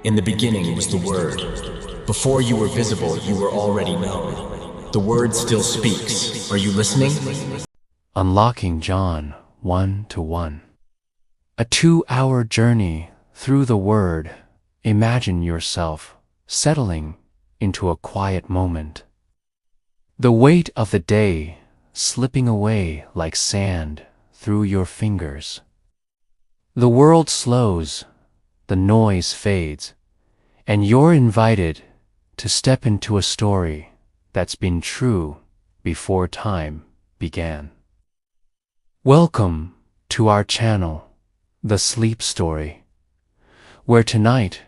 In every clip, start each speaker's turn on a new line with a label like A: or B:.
A: In the beginning was the Word. Before you were visible, you were already known. The Word still speaks. Are you listening?
B: Unlocking John 1:1. A 2-hour journey through the Word. Imagine yourself settling into a quiet moment. The weight of the day slipping away like sand through your fingers. The world slows, the noise fades, and you're invited to step into a story that's been true before time began. Welcome to our channel, The Sleep Story, where tonight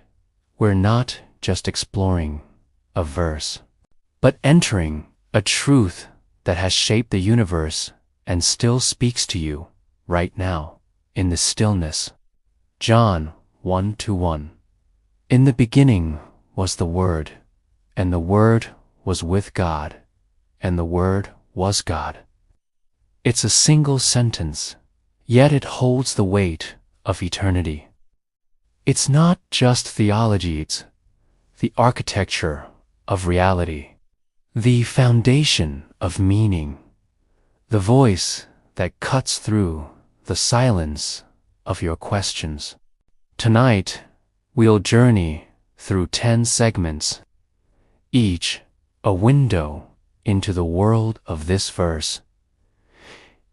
B: we're not just exploring a verse, but entering a truth that has shaped the universe and still speaks to you right now in the stillness. John 1:1. In the beginning was the Word, and the Word was with God, and the Word was God. It's a single sentence, yet it holds the weight of eternity. It's not just theology, it's the architecture of reality, the foundation of meaning, the voice that cuts through the silence of your questions. Tonight, we'll journey through 10 segments, each a window into the world of this verse,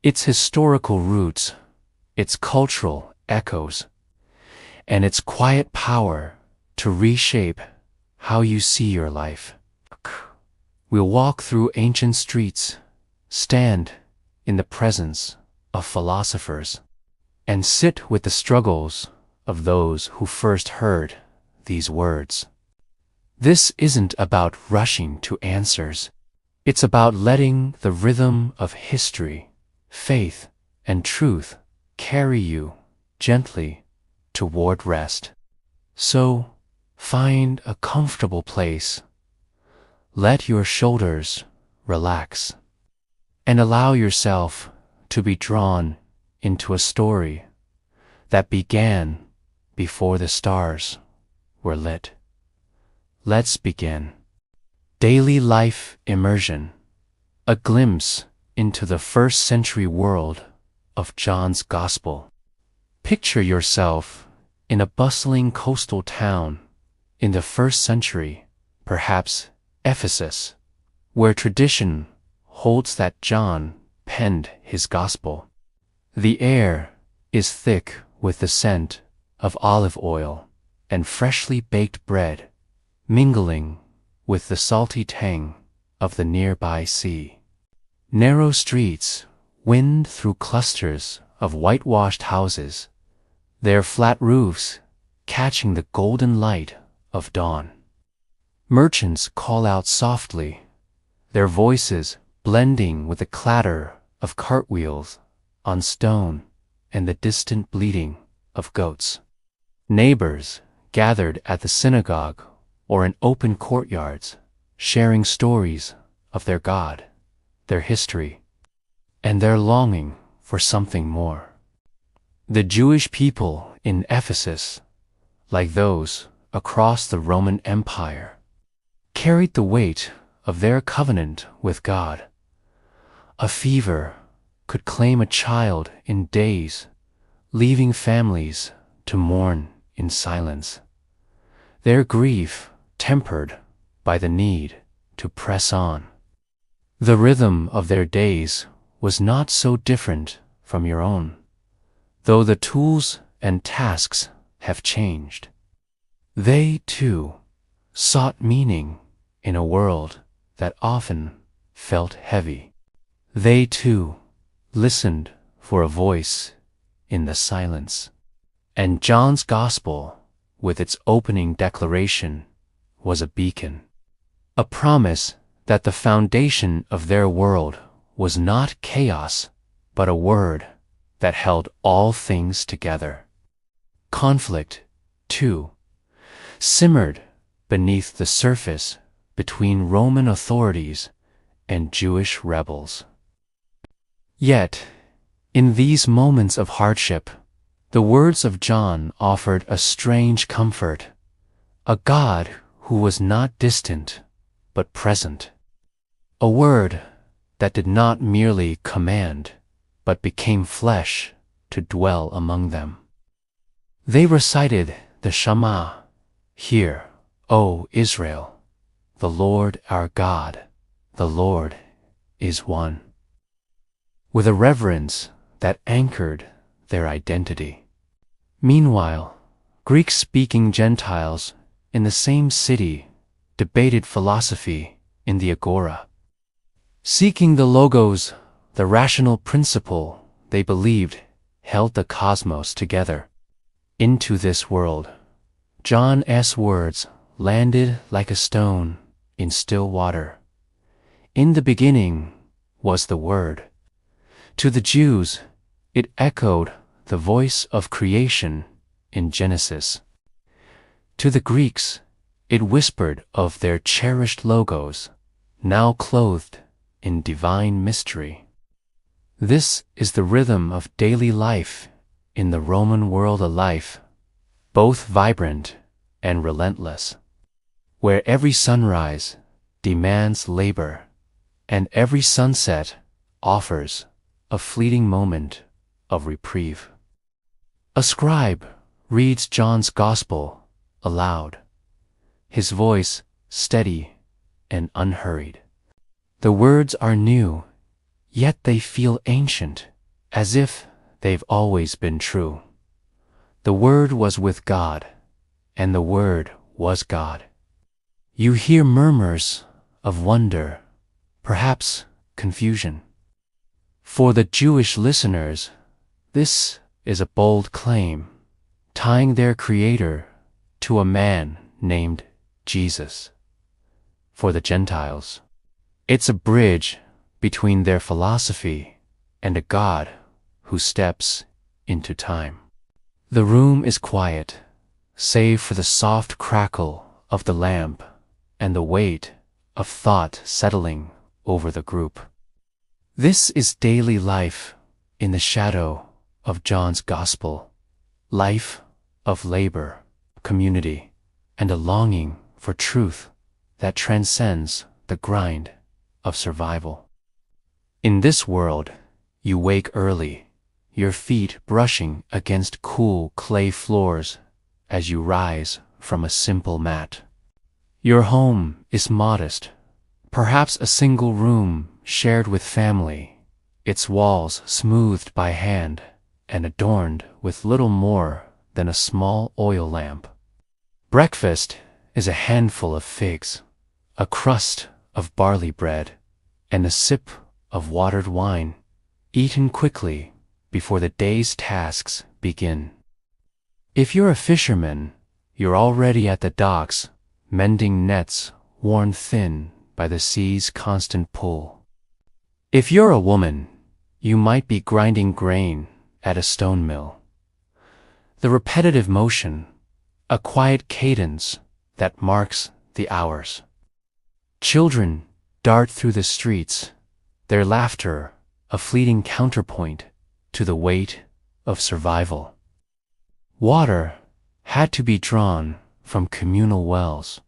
B: its historical roots, its cultural echoes, and its quiet power to reshape how you see your life. We'll walk through ancient streets, stand in the presence of philosophers, and sit with the struggles of those who first heard these words. This isn't about rushing to answers. It's about letting the rhythm of history, faith, and truth carry you gently toward rest. So, find a comfortable place. Let your shoulders relax, and allow yourself to be drawn into a story that began before the stars were lit. Let's begin. Daily life immersion, a glimpse into the first century world of John's Gospel. Picture yourself in a bustling coastal town in the first century, perhaps Ephesus, where tradition holds that John penned his Gospel. The air is thick with the scent of olive oil and freshly baked bread, mingling with the salty tang of the nearby sea. Narrow streets wind through clusters of whitewashed houses, their flat roofs catching the golden light of dawn. Merchants call out softly, their voices blending with the clatter of cartwheels on stone and the distant bleating of goats. Neighbors gathered at the synagogue or in open courtyards, sharing stories of their God, their history, and their longing for something more. The Jewish people in Ephesus, like those across the Roman Empire, carried the weight of their covenant with God. A fever could claim a child in days, leaving families to mourn in silence, their grief tempered by the need to press on. The rhythm of their days was not so different from your own, though the tools and tasks have changed. They, too, sought meaning in a world that often felt heavy. They, too, listened for a voice in the silence. And John's Gospel, with its opening declaration, was a beacon, a promise that the foundation of their world was not chaos, but a word that held all things together. Conflict, too, simmered beneath the surface between Roman authorities and Jewish rebels. Yet, in these moments of hardship, the words of John offered a strange comfort, a God who was not distant but present, a word that did not merely command but became flesh to dwell among them. They recited the Shema, "Hear, O Israel, the Lord our God, the Lord is one," with a reverence that anchored their identity. Meanwhile, Greek-speaking Gentiles in the same city debated philosophy in the agora. Seeking the logos, the rational principle they believed held the cosmos together. Into this world, John's words landed like a stone in still water. In the beginning was the Word. To the Jews, it echoed the voice of creation in Genesis. To the Greeks, it whispered of their cherished logos, now clothed in divine mystery. This is the rhythm of daily life in the Roman world, a life both vibrant and relentless, where every sunrise demands labor and every sunset offers a fleeting moment of reprieve. A scribe reads John's Gospel aloud, his voice steady and unhurried. The words are new, yet they feel ancient, as if they've always been true. The Word was with God, and the Word was God. You hear murmurs of wonder, perhaps confusion. For the Jewish listeners, this is a bold claim, tying their Creator to a man named Jesus. For the Gentiles, it's a bridge between their philosophy and a God who steps into time. The room is quiet, save for the soft crackle of the lamp and the weight of thought settling over the group. This is daily life in the shadow of John's Gospel, life of labor, community, and a longing for truth that transcends the grind of survival. In this world, you wake early, your feet brushing against cool clay floors as you rise from a simple mat. Your home is modest, perhaps a single room shared with family, its walls smoothed by hand and adorned with little more than a small oil lamp. Breakfast is a handful of figs, a crust of barley bread, and a sip of watered wine, eaten quickly before the day's tasks begin. If you're a fisherman, you're already at the docks, mending nets worn thin by the sea's constant pull. If you're a woman, you might be grinding grain at a stone mill. The repetitive motion, a quiet cadence that marks the hours. Children dart through the streets, their laughter a fleeting counterpoint to the weight of survival. Water had to be drawn from communal wells,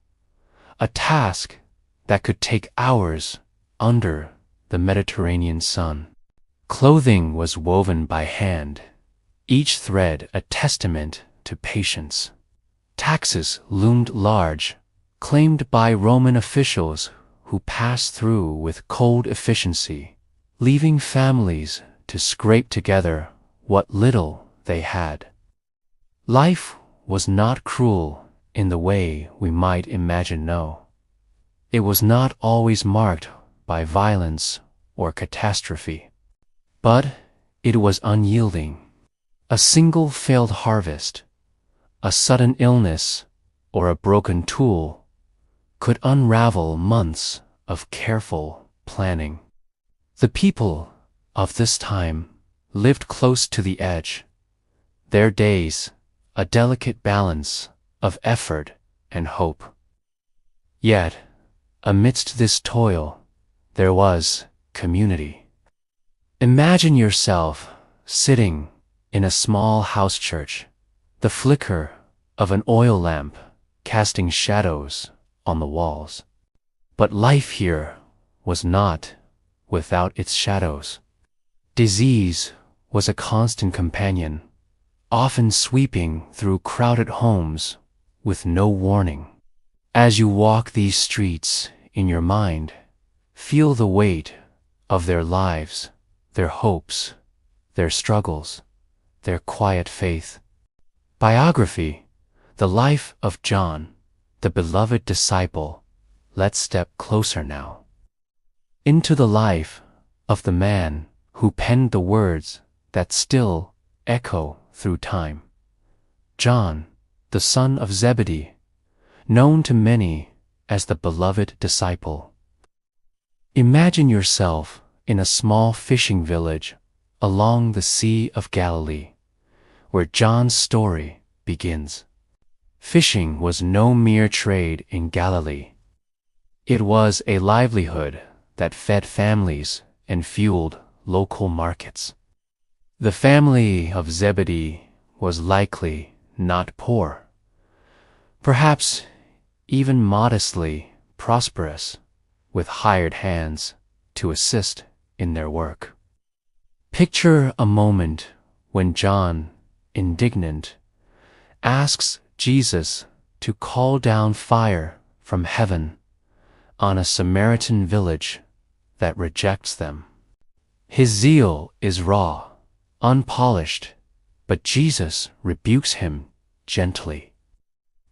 B: a task that could take hours under the Mediterranean sun. Clothing was woven by hand, each thread a testament to patience. Taxes loomed large, claimed by Roman officials who passed through with cold efficiency, leaving families to scrape together what little they had. Life was not cruel in the way we might imagine, no. It was not always marked by violence or catastrophe. But it was unyielding. A single failed harvest, a sudden illness, or a broken tool could unravel months of careful planning. The people of this time lived close to the edge, their days a delicate balance of effort and hope. Yet, amidst this toil, there was community. Imagine yourself sitting in a small house church, the flicker of an oil lamp casting shadows on the walls. But life here was not without its shadows. Disease was a constant companion, often sweeping through crowded homes with no warning. As you walk these streets in your mind, feel the weight of their lives, their hopes, their struggles, their quiet faith. Biography: the life of John, the beloved disciple. Let's step closer now into the life of the man who penned the words that still echo through time. John, the son of Zebedee, known to many as the beloved disciple. Imagine yourself in a small fishing village along the Sea of Galilee, where John's story begins. Fishing was no mere trade in Galilee. It was a livelihood that fed families and fueled local markets. The family of Zebedee was likely not poor, perhaps even modestly prosperous, with hired hands to assist in their work. Picture a moment when John, indignant, asks Jesus to call down fire from heaven on a Samaritan village that rejects them. His zeal is raw, unpolished, but Jesus rebukes him gently,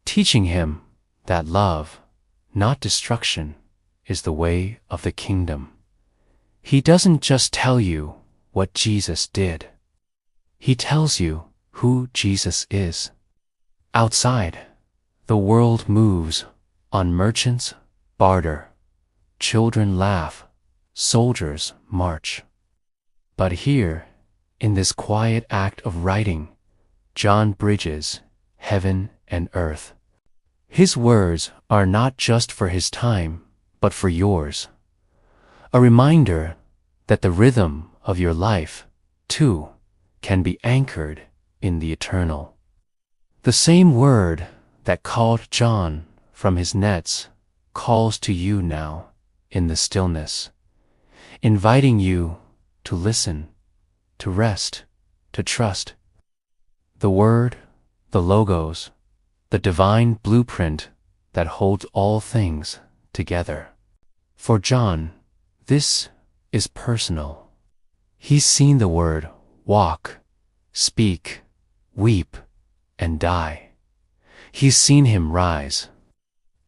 B: teaching him that love, not destruction, is the way of the kingdom. He doesn't just tell you what Jesus did. He tells you who Jesus is. Outside, the world moves on. Merchants barter, children laugh, soldiers march. But here, in this quiet act of writing, John bridges heaven and earth. His words are not just for his time, but for yours. A reminder that the rhythm of your life, too, can be anchored in the eternal. The same word that called John from his nets calls to you now in the stillness, inviting you to listen, to rest, to trust. The word, the logos, the divine blueprint that holds all things together. For John, this is personal. He's seen the word walk, speak, weep, and die. He's seen him rise.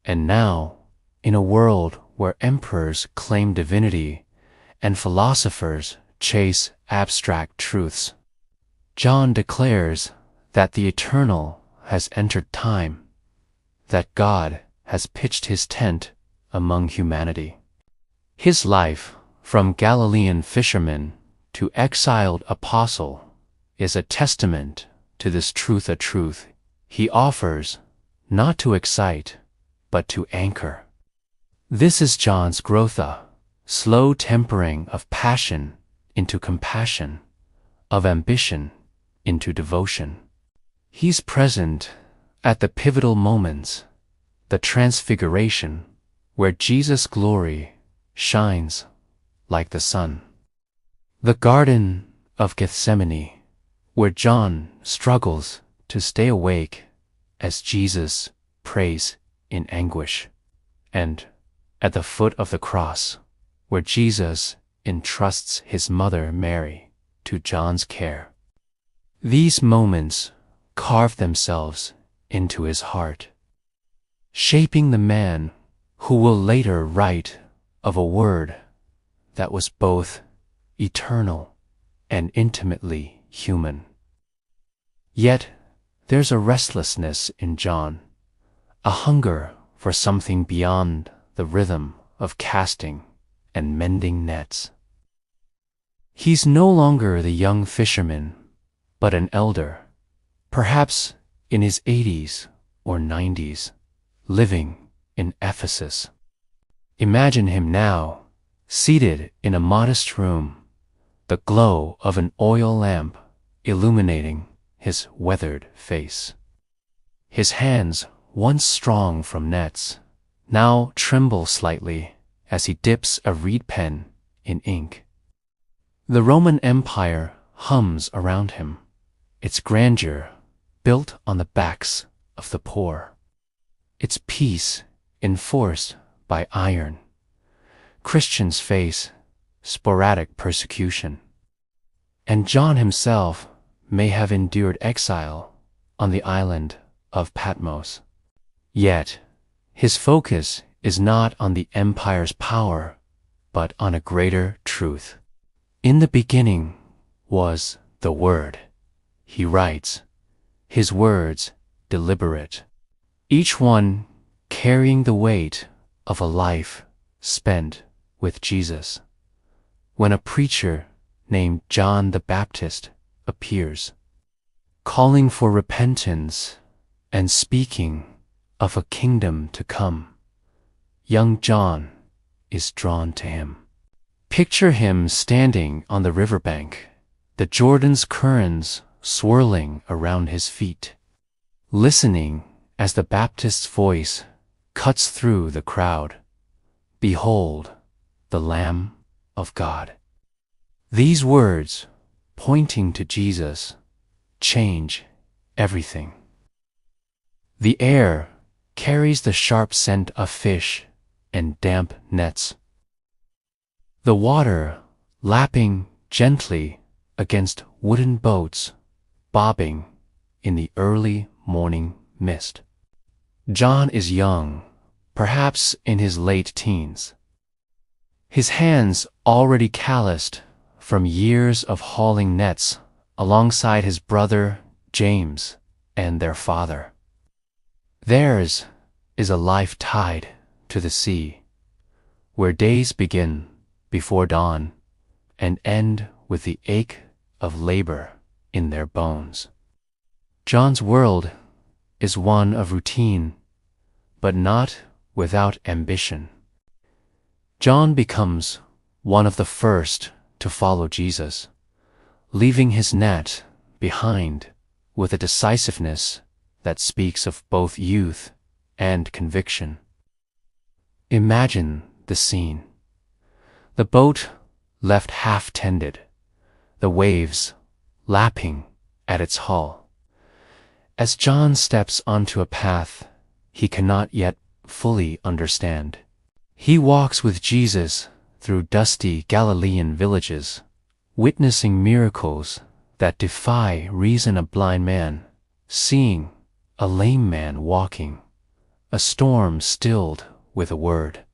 B: And now, in a world where emperors claim divinity and philosophers chase abstract truths, John declares that the eternal has entered time, that God has pitched his tent among humanity. His life, from Galilean fisherman to exiled apostle, is a testament to this truth, a truth he offers not to excite, but to anchor. This is John's growth, a slow tempering of passion into compassion, of ambition into devotion. He's present at the pivotal moments, the transfiguration, where Jesus' glory shines like the sun. The Garden of Gethsemane, where John struggles to stay awake as Jesus prays in anguish, and at the foot of the cross, where Jesus entrusts his mother Mary to John's care. These moments carve themselves into his heart, shaping the man who will later write of a word that was both eternal and intimately human. Yet there's a restlessness in John, a hunger for something beyond the rhythm of casting and mending nets. He's no longer the young fisherman, but an elder, perhaps in his 80s or 90s, living in Ephesus. Imagine him now, seated in a modest room, the glow of an oil lamp illuminating his weathered face. His hands once strong from nets, now tremble slightly as he dips a reed pen in ink. The Roman Empire hums around him, its grandeur built on the backs of the poor, its peace enforced by iron. Christians face sporadic persecution, and John himself may have endured exile on the island of Patmos. Yet, his focus is not on the empire's power, but on a greater truth. In the beginning was the Word, he writes, his words deliberate, each one carrying the weight of a life spent with Jesus. When a preacher named John the Baptist appears, calling for repentance and speaking of a kingdom to come, young John is drawn to him. Picture him standing on the riverbank, the Jordan's currents swirling around his feet, listening as the Baptist's voice cuts through the crowd. Behold, the Lamb of God. These words, pointing to Jesus, change everything. The air carries the sharp scent of fish and damp nets. The water lapping gently against wooden boats, bobbing in the early morning mist. John is young, perhaps in his late teens. His hands already calloused from years of hauling nets alongside his brother James and their father. Theirs is a life tied to the sea, where days begin before dawn and end with the ache of labor in their bones. John's world is one of routine, but not without ambition. John becomes one of the first to follow Jesus, leaving his net behind with a decisiveness that speaks of both youth and conviction. Imagine the scene. The boat left half-tended, the waves lapping at its hull. As John steps onto a path he cannot yet fully understand, he walks with Jesus through dusty Galilean villages, witnessing miracles that defy reason. A blind man seeing, a lame man walking, a storm stilled with a word.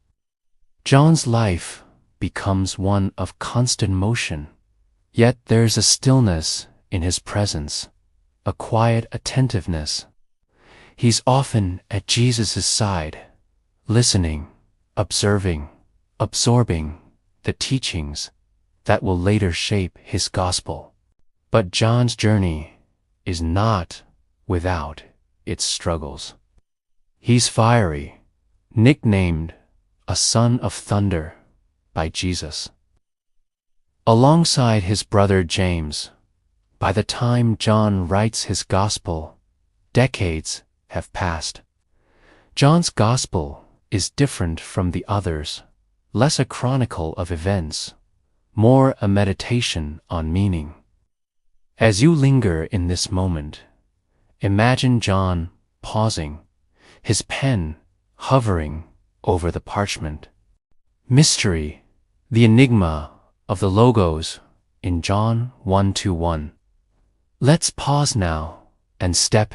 B: John's life becomes one of constant motion, yet there's a stillness in his presence, a quiet attentiveness. He's often at Jesus' side, listening, observing, absorbing the teachings that will later shape his gospel. But John's journey is not without its struggles. He's fiery, nicknamed a son of thunder by Jesus. Alongside his brother James, by the time John writes his gospel, decades have passed. John's gospel is different from the others, less a chronicle of events, more a meditation on meaning. As you linger in this moment, imagine John pausing, his pen hovering over the parchment. Mystery, the enigma of the logos in John 1:1. Let's pause now and step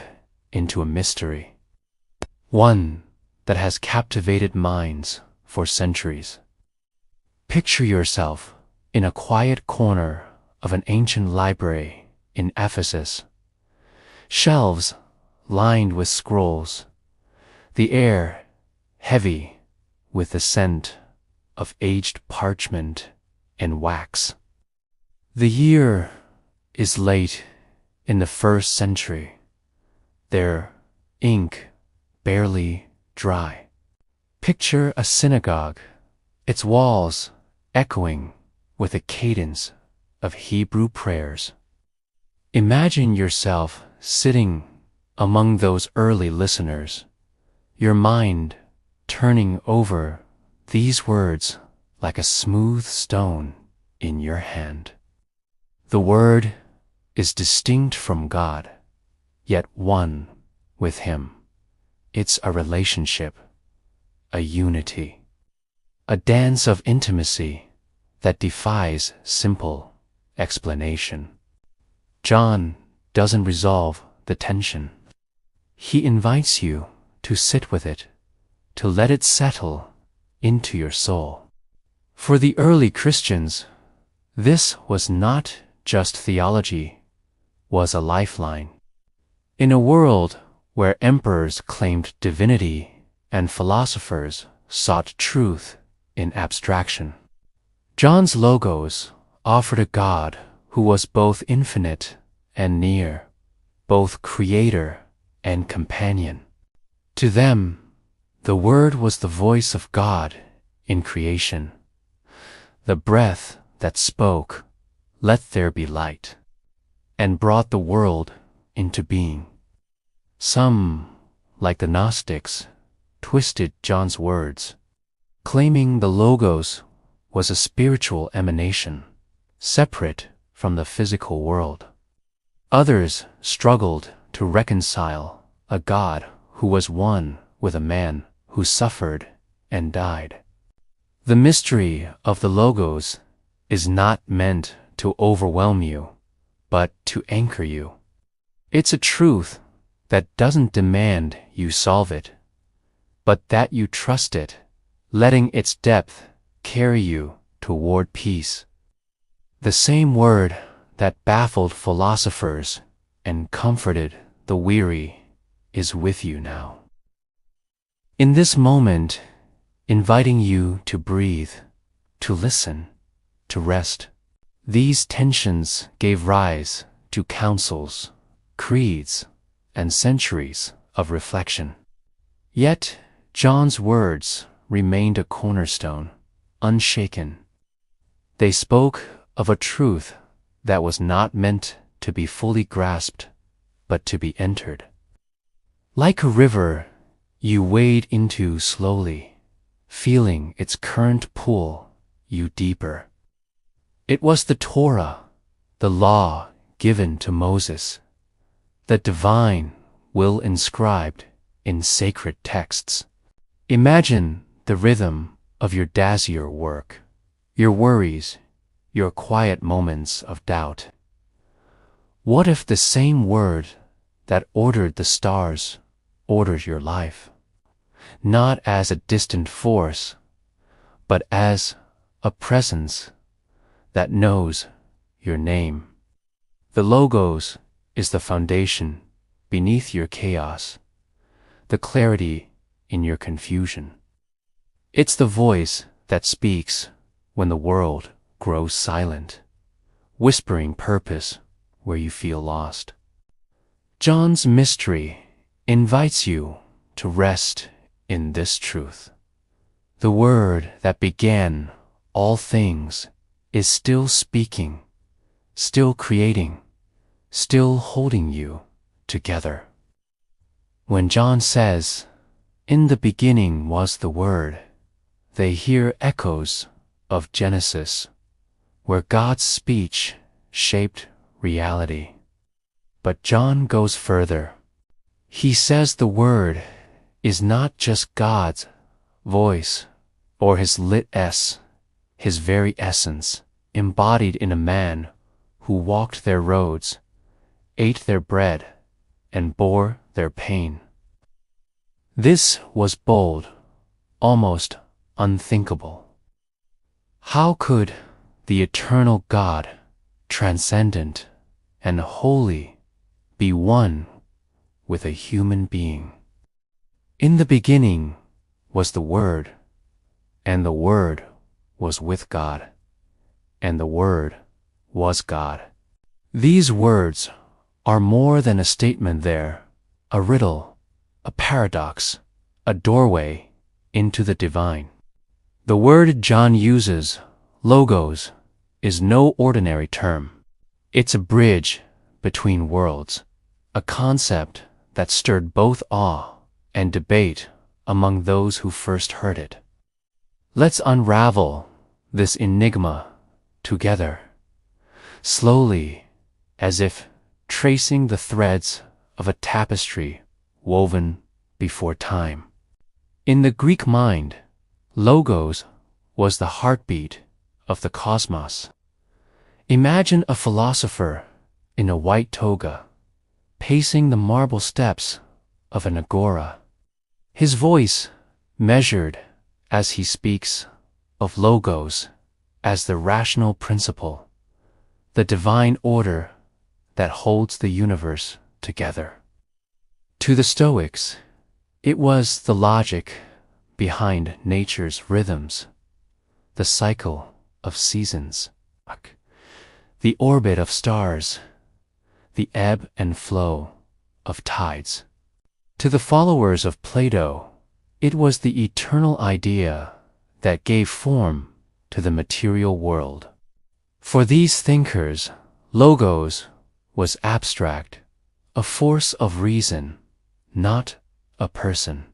B: into a mystery, one that has captivated minds for centuries. Picture yourself in a quiet corner of an ancient library in Ephesus. Shelves lined with scrolls, the air heavy with the scent of aged parchment and wax. The year is late in the 1st century, their ink barely dry. Picture a synagogue, its walls echoing with a cadence of Hebrew prayers. Imagine yourself sitting among those early listeners, your mind turning over these words like a smooth stone in your hand. The Word is distinct from God, yet one with Him. It's a relationship, a unity, a dance of intimacy that defies simple explanation. John doesn't resolve the tension. He invites you to sit with it, to let it settle into your soul. For the early Christians, this was not just theology, was a lifeline. In a world where emperors claimed divinity and philosophers sought truth in abstraction, John's logos offered a God who was both infinite and near, both creator and companion. To them, the Word was the voice of God in creation, the breath that spoke, "Let there be light," and brought the world into being. Some, like the Gnostics, twisted John's words, claiming the Logos was a spiritual emanation, separate from the physical world. Others struggled to reconcile a God who was one with a man who suffered and died. The mystery of the Logos is not meant to overwhelm you, but to anchor you. It's a truth that doesn't demand you solve it, but that you trust it, letting its depth carry you toward peace. The same Word that baffled philosophers and comforted the weary is with you now. In this moment, inviting you to breathe, to listen, to rest. These tensions gave rise to councils, creeds, and centuries of reflection. Yet, John's words remained a cornerstone, unshaken. They spoke of a truth that was not meant to be fully grasped, but to be entered. Like a river, you wade into slowly, feeling its current pull you deeper. It was the Torah, the law given to Moses, the divine will inscribed in sacred texts. Imagine the rhythm of your dazier work, your worries, your quiet moments of doubt. What if the same Word that ordered the stars orders your life, not as a distant force, but as a presence that knows your name? The Logos is the foundation beneath your chaos, the clarity in your confusion. It's the voice that speaks when the world grows silent, whispering purpose where you feel lost. John's mystery invites you to rest in this truth. The Word that began all things is still speaking, still creating, still holding you together. When John says, "In the beginning was the Word," they hear echoes of Genesis, where God's speech shaped reality. But John goes further. He says the Word is not just God's voice or His lit S, His very essence, embodied in a man who walked their roads, ate their bread, and bore their pain. This was bold, almost unthinkable. How could the eternal God, transcendent and holy, be one with a human being? In the beginning was the Word, and the Word was with God, and the Word was God. These words are more than a statement there, a riddle, a paradox, a doorway into the divine. The word John uses, logos, is no ordinary term. It's a bridge between worlds, a concept that stirred both awe and debate among those who first heard it. Let's unravel this enigma together, slowly, as if tracing the threads of a tapestry woven before time. In the Greek mind, logos was the heartbeat of the cosmos. Imagine a philosopher in a white toga, pacing the marble steps of an agora. His voice measured as he speaks of logos as the rational principle, the divine order that holds the universe together. To the Stoics, it was the logic behind nature's rhythms, the cycle of seasons, the orbit of stars, the ebb and flow of tides. To the followers of Plato, it was the eternal idea that gave form to the material world. For these thinkers, logos was abstract, a force of reason, not a person.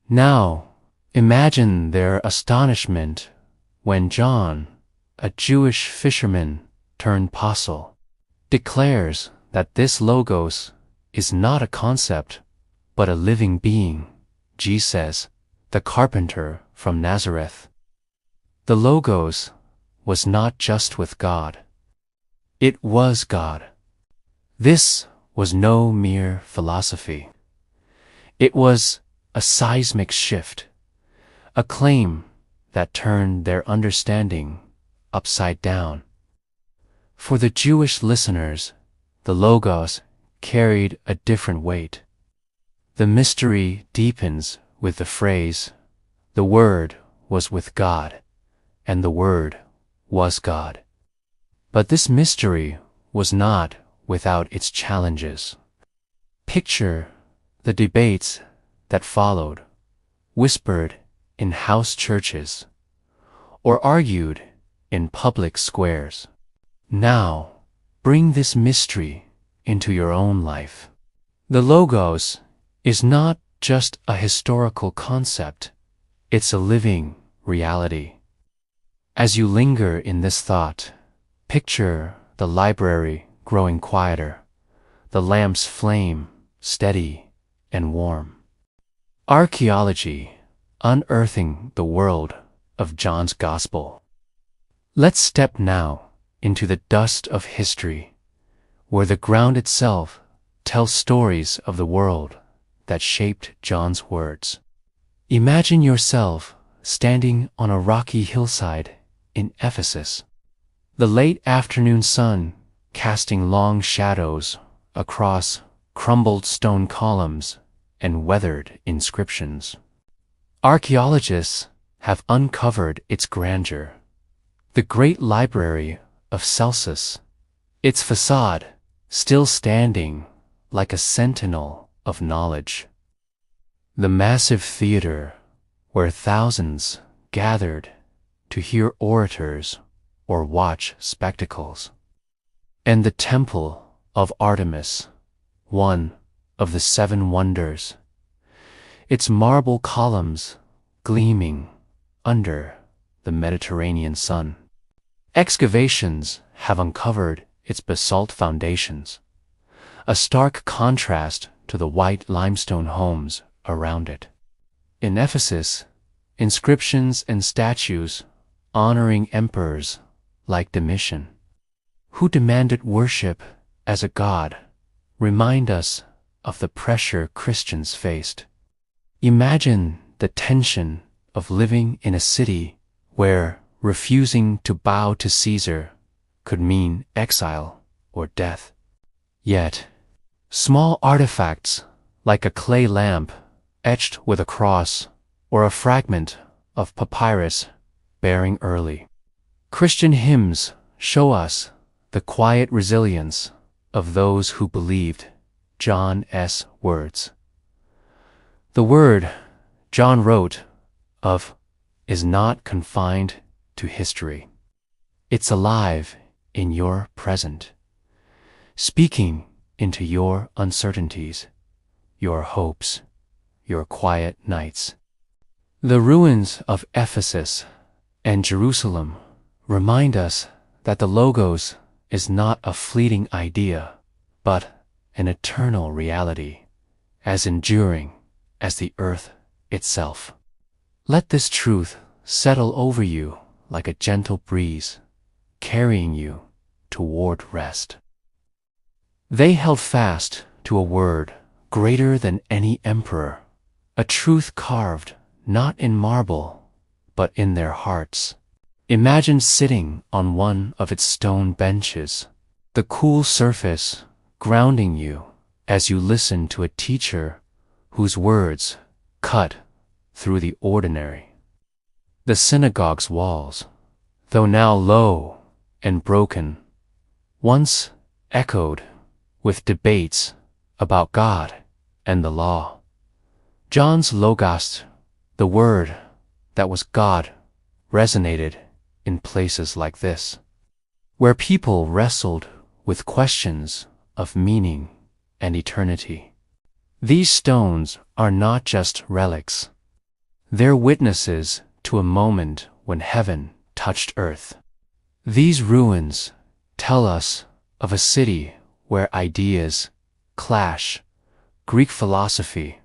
B: Now, imagine their astonishment when John, a Jewish fisherman turned apostle, declares that this logos is not a concept, but a living being, Jesus, the carpenter from Nazareth. The logos was not just with God. It was God. This was no mere philosophy. It was a seismic shift, a claim that turned their understanding upside down. For the Jewish listeners, the logos carried a different weight. The mystery deepens with the phrase, "The Word was with God, and the Word was God." But this mystery was not without its challenges. Picture the debates that followed, whispered in house churches, or argued in public squares. Now, bring this mystery into your own life. The logos is not just a historical concept, it's a living reality. As you linger in this thought, picture the library growing quieter, the lamp's flame steady and warm. Archaeology unearthing the world of John's Gospel. Let's step now into the dust of history, where the ground itself tells stories of the world that shaped John's words. Imagine yourself standing on a rocky hillside in Ephesus, the late afternoon sun casting long shadows across crumbled stone columns and weathered inscriptions. Archaeologists have uncovered its grandeur. The great library of Celsus, its facade still standing like a sentinel of knowledge. The massive theater where thousands gathered to hear orators or watch spectacles. And the temple of Artemis, one of the 7 wonders, its marble columns gleaming under the Mediterranean sun. Excavations have uncovered its basalt foundations, a stark contrast to the white limestone homes around it. In Ephesus, inscriptions and statues honoring emperors like Domitian, who demanded worship as a god, remind us of the pressure Christians faced. Imagine the tension of living in a city where refusing to bow to Caesar could mean exile or death. Yet, small artifacts like a clay lamp etched with a cross or a fragment of papyrus bearing early Christian hymns show us the quiet resilience of those who believed John's words. The word John wrote of is not confined to history. It's alive in your present, speaking into your uncertainties, your hopes, your quiet nights. The ruins of Ephesus and Jerusalem remind us that the Logos is not a fleeting idea, but an eternal reality, as enduring as the earth itself. Let this truth settle over you like a gentle breeze, carrying you toward rest. They held fast to a word greater than any emperor, a truth carved not in marble, but in their hearts. Imagine sitting on one of its stone benches, the cool surface grounding you as you listen to a teacher whose words cut through the ordinary. The synagogue's walls, though now low and broken, once echoed with debates about God and the law. John's Logos, the word that was God, resonated in places like this, where people wrestled with questions of meaning and eternity. These stones are not just relics. They're witnesses to a moment when heaven touched earth. These ruins tell us of a city where ideas clash: Greek philosophy,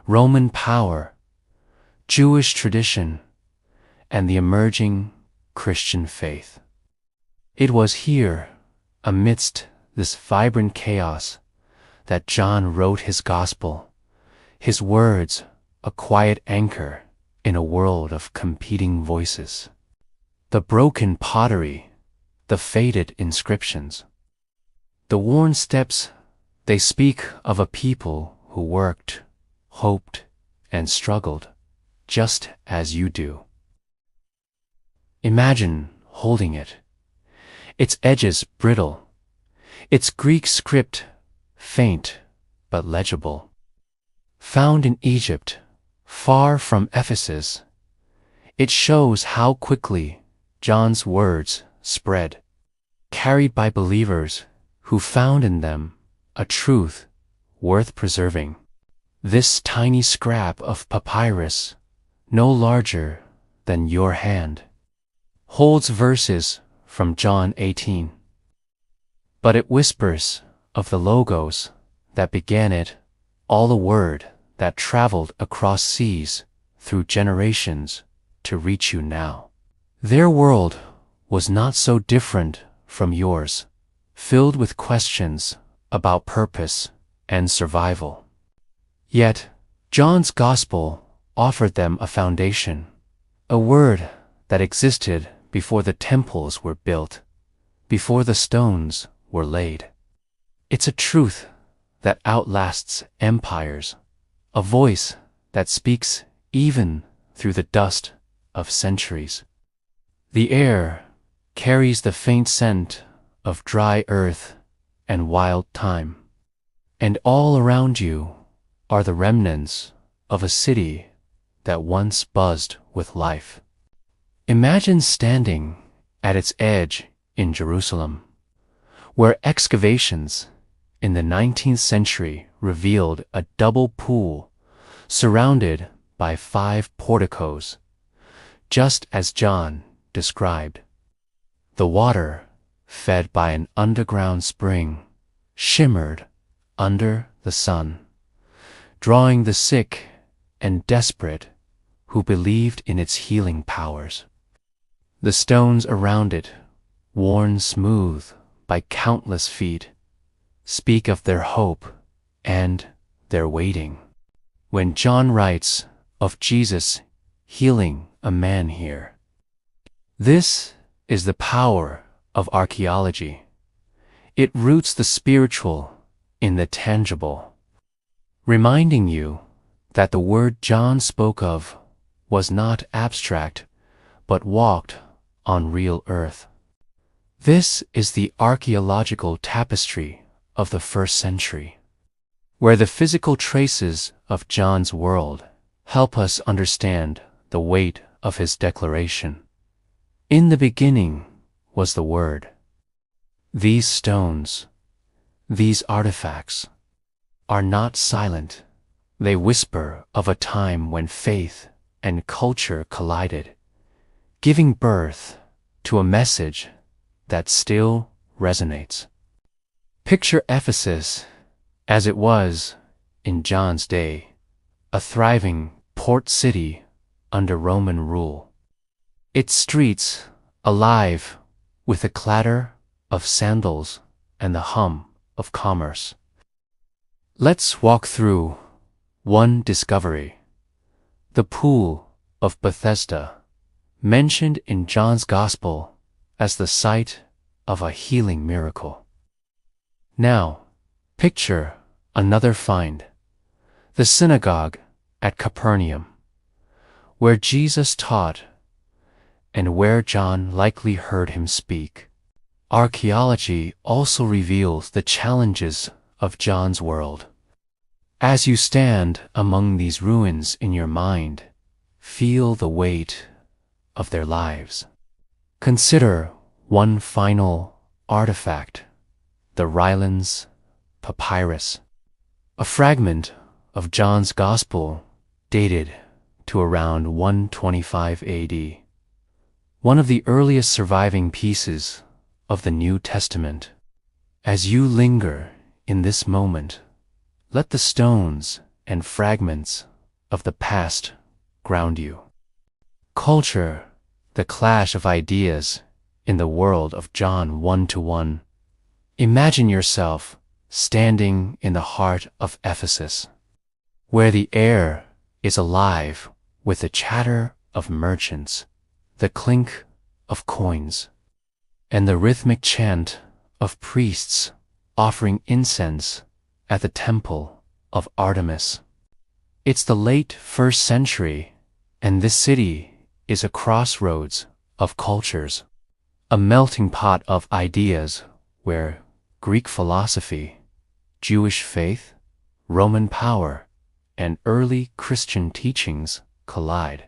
B: Roman power, Jewish tradition, and the emerging Christian faith. It was here, amidst this vibrant chaos, that John wrote his gospel, his words a quiet anchor in a world of competing voices. The broken pottery, the faded inscriptions, the worn steps, they speak of a people who worked, hoped, and struggled, just as you do. Imagine holding it, its edges brittle, its Greek script faint but legible. Found in Egypt, far from Ephesus, it shows how quickly John's words spread, carried by believers who found in them a truth worth preserving. This tiny scrap of papyrus, no larger than your hand, holds verses from John 18. But it whispers of the Logos that began it, all the word that traveled across seas through generations to reach you now. Their world was not so different from yours, filled with questions about purpose and survival. Yet, John's gospel offered them a foundation, a word that existed before the temples were built, before the stones were laid. It's a truth that outlasts empires, a voice that speaks even through the dust of centuries. The air carries the faint scent of dry earth and wild time, and all around you are the remnants of a city that once buzzed with life. Imagine standing at its edge in Jerusalem, where excavations in the 19th century revealed a double pool surrounded by 5 porticos, just as John described. The water, fed by an underground spring, shimmered under the sun, drawing the sick and desperate who believed in its healing powers. The stones around it, worn smooth by countless feet, speak of their hope and their waiting. When John writes of Jesus healing a man here, this is the power of archaeology. It roots the spiritual in the tangible, reminding you that the word John spoke of was not abstract, but walked on real earth. This is the archaeological tapestry of the first century, where the physical traces of John's world help us understand the weight of his declaration. In the beginning was the Word. These stones, these artifacts, are not silent. They whisper of a time when faith and culture collided, giving birth to a message that still resonates. Picture Ephesus as it was in John's day, a thriving port city under Roman rule. Its streets alive with the clatter of sandals and the hum of commerce. Let's walk through one discovery: the pool of Bethesda, mentioned in John's Gospel as the site of a healing miracle. Now, picture another find: the synagogue at Capernaum, where Jesus taught and where John likely heard him speak. Archaeology also reveals the challenges of John's world. As you stand among these ruins in your mind, feel the weight of their lives. Consider one final artifact: the Rylands papyrus, a fragment of John's Gospel dated to around 125 AD, one of the earliest surviving pieces of the New Testament. As you linger in this moment, let the stones and fragments of the past ground you. Culture, the clash of ideas in the world of John 1:1. Imagine yourself standing in the heart of Ephesus, where the air is alive with the chatter of merchants, the clink of coins, and the rhythmic chant of priests offering incense at the temple of Artemis. It's the late 1st century, and this city is a crossroads of cultures, a melting pot of ideas where Greek philosophy, Jewish faith, Roman power, and early Christian teachings collide.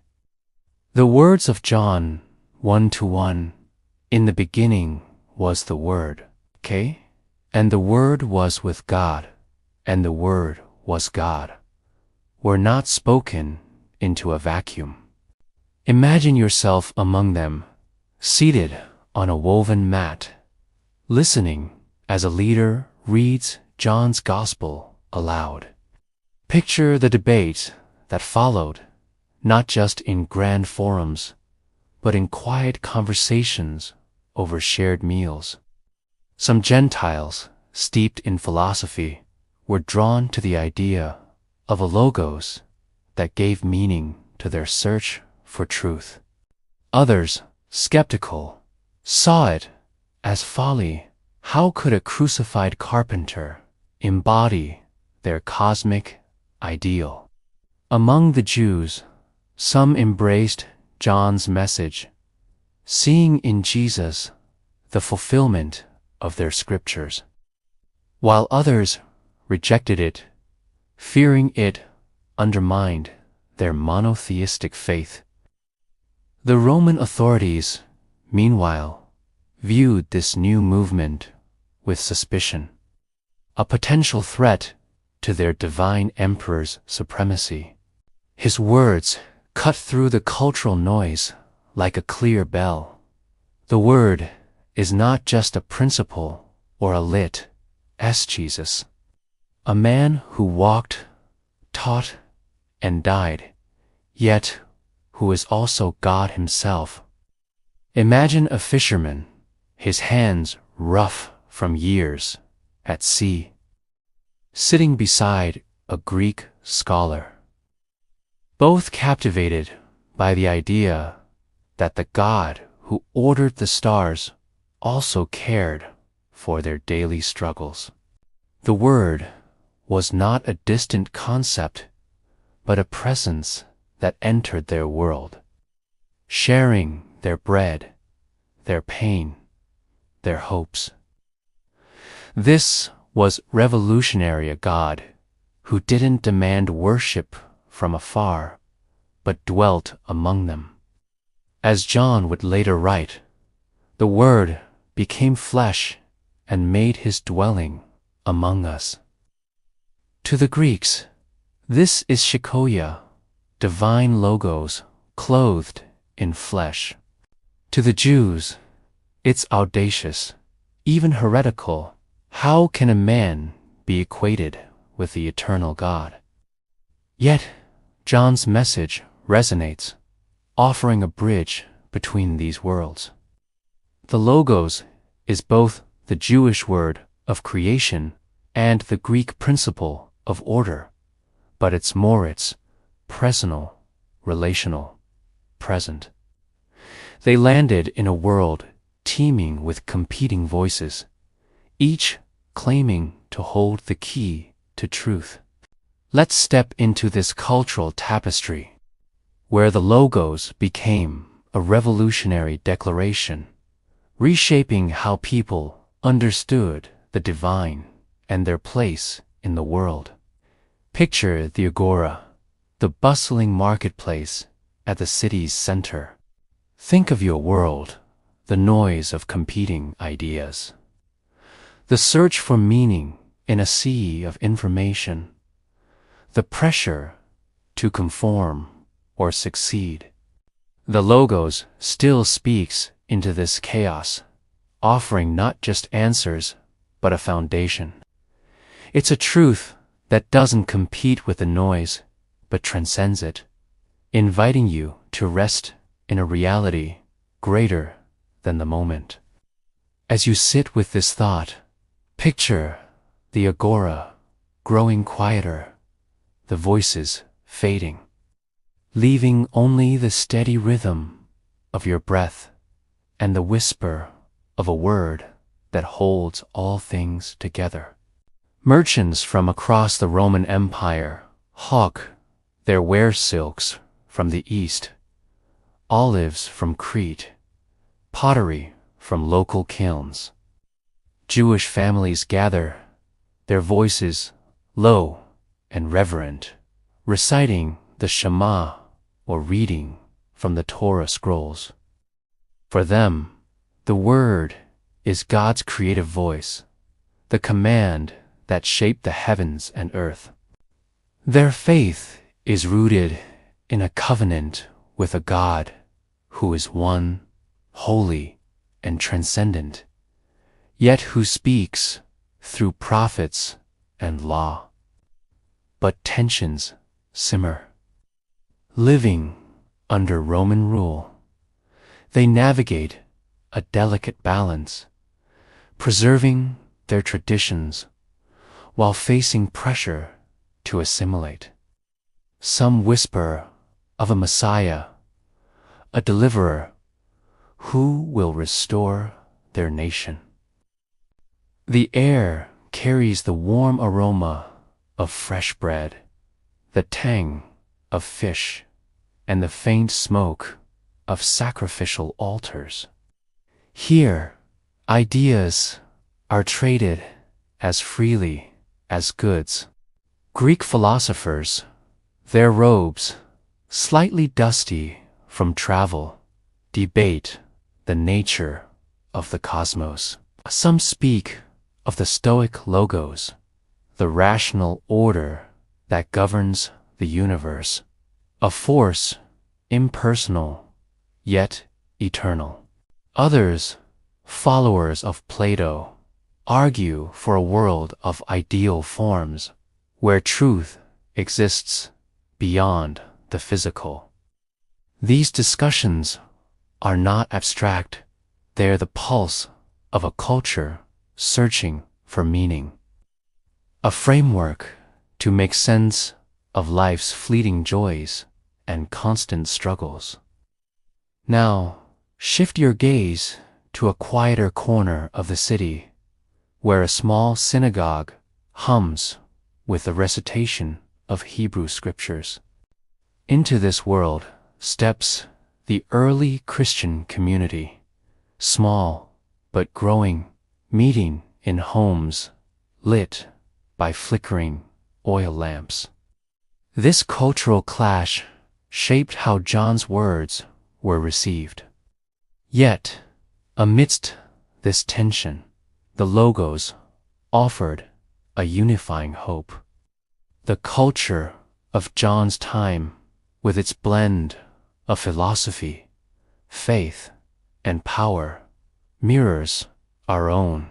B: The words of John 1:1, "In the beginning was the Word," and the Word was with God, and the Word was God, were not spoken into a vacuum. Imagine yourself among them, seated on a woven mat, listening as a leader reads John's Gospel aloud. Picture the debate that followed, not just in grand forums, but in quiet conversations over shared meals. Some Gentiles, steeped in philosophy, were drawn to the idea of a logos that gave meaning to their search for truth. Others, skeptical, saw it as folly. How could a crucified carpenter embody their cosmic ideal? Among the Jews, some embraced John's message, seeing in Jesus the fulfillment of their scriptures, while others rejected it, fearing it undermined their monotheistic faith. The Roman authorities, meanwhile, viewed this new movement with suspicion, a potential threat to their divine emperor's supremacy. His words cut through the cultural noise like a clear bell. The Word is not just a principle or a lit as Jesus, a man who walked, taught, and died, yet who is also God himself. Imagine a fisherman, his hands rough from years at sea, sitting beside a Greek scholar, both captivated by the idea that the God who ordered the stars also cared for their daily struggles. The Word was not a distant concept, but a presence that entered their world, sharing their bread, their pain, their hopes. This was revolutionary, a God who didn't demand worship from afar, but dwelt among them. As John would later write, the Word became flesh and made his dwelling among us. To the Greeks, This is Shikoya, divine logos clothed in flesh. To the Jews, it's audacious, even heretical. How can a man be equated with the eternal God? Yet, John's message resonates, offering a bridge between these worlds. The Logos is both the Jewish word of creation and the Greek principle of order, but it's personal, relational, present. They landed in a world teeming with competing voices, each claiming to hold the key to truth. Let's step into this cultural tapestry, where the Logos became a revolutionary declaration, reshaping how people understood the divine and their place in the world. Picture the agora, the bustling marketplace at the city's center. Think of your world, the noise of competing ideas, the search for meaning in a sea of information, the pressure to conform or succeed. The Logos still speaks into this chaos, offering not just answers, but a foundation. It's a truth that doesn't compete with the noise, but transcends it, inviting you to rest in a reality greater than the moment. As you sit with this thought, picture the agora growing quieter, the voices fading, leaving only the steady rhythm of your breath and the whisper of a word that holds all things together. Merchants from across the Roman Empire hawk their wear silks from the east, olives from Crete, pottery from local kilns. Jewish families gather, their voices low and reverent, reciting the Shema or reading from the Torah scrolls. For them, the Word is God's creative voice, the command that shaped the heavens and earth. Their faith is rooted in a covenant with a God who is one, holy, and transcendent, yet who speaks through prophets and law. But tensions simmer. Living under Roman rule, they navigate a delicate balance, preserving their traditions while facing pressure to assimilate. Some whisper of a Messiah, a deliverer, who will restore their nation. The air carries the warm aroma of fresh bread, the tang of fish, and the faint smoke of sacrificial altars. Here, ideas are traded as freely as goods. Greek philosophers, their robes, slightly dusty from travel, debate the nature of the cosmos. Some speak of the Stoic Logos, the rational order that governs the universe, a force impersonal yet eternal. Others, followers of Plato, argue for a world of ideal forms where truth exists beyond the physical. These discussions are not abstract, they are the pulse of a culture searching for meaning, a framework to make sense of life's fleeting joys and constant struggles. Now, shift your gaze to a quieter corner of the city, where a small synagogue hums with the recitation of Hebrew scriptures. Into this world steps the early Christian community, small but growing, meeting in homes lit by flickering oil lamps. This cultural clash shaped how John's words were received. Yet, amidst this tension, the Logos offered a unifying hope. The culture of John's time, with its blend of philosophy, faith, and power, mirrors our own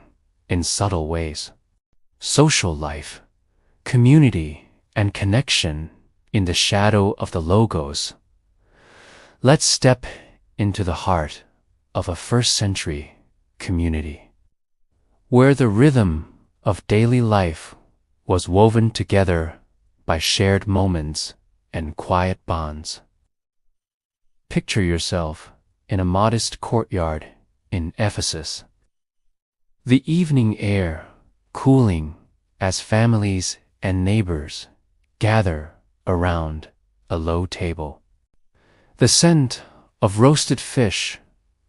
B: in subtle ways. Social life, community, and connection in the shadow of the logos. Let's step into the heart of a first-century community, where the rhythm of daily life was woven together by shared moments and quiet bonds. Picture yourself in a modest courtyard in Ephesus. The evening air cooling as families and neighbors gather around a low table. The scent of roasted fish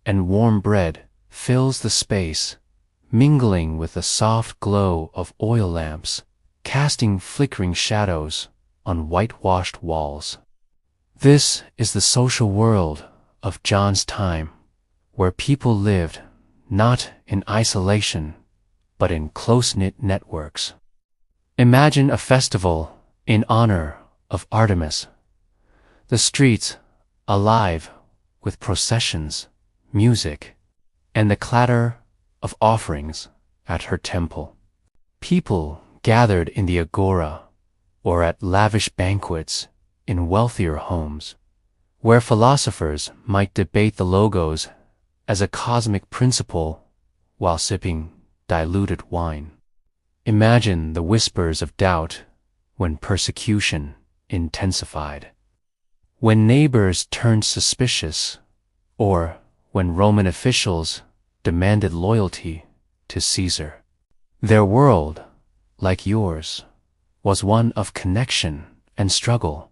B: and warm bread fills the space, mingling with the soft glow of oil lamps, casting flickering shadows on whitewashed walls. This is the social world of John's time, where people lived not in isolation, but in close-knit networks. Imagine a festival in honor of Artemis, the streets alive with processions, music, and the clatter of offerings at her temple. People gathered in the agora or at lavish banquets in wealthier homes, where philosophers might debate the logos as a cosmic principle while sipping diluted wine. Imagine the whispers of doubt when persecution intensified, when neighbors turned suspicious, or when Roman officials demanded loyalty to Caesar. Their world, like yours, was one of connection and struggle,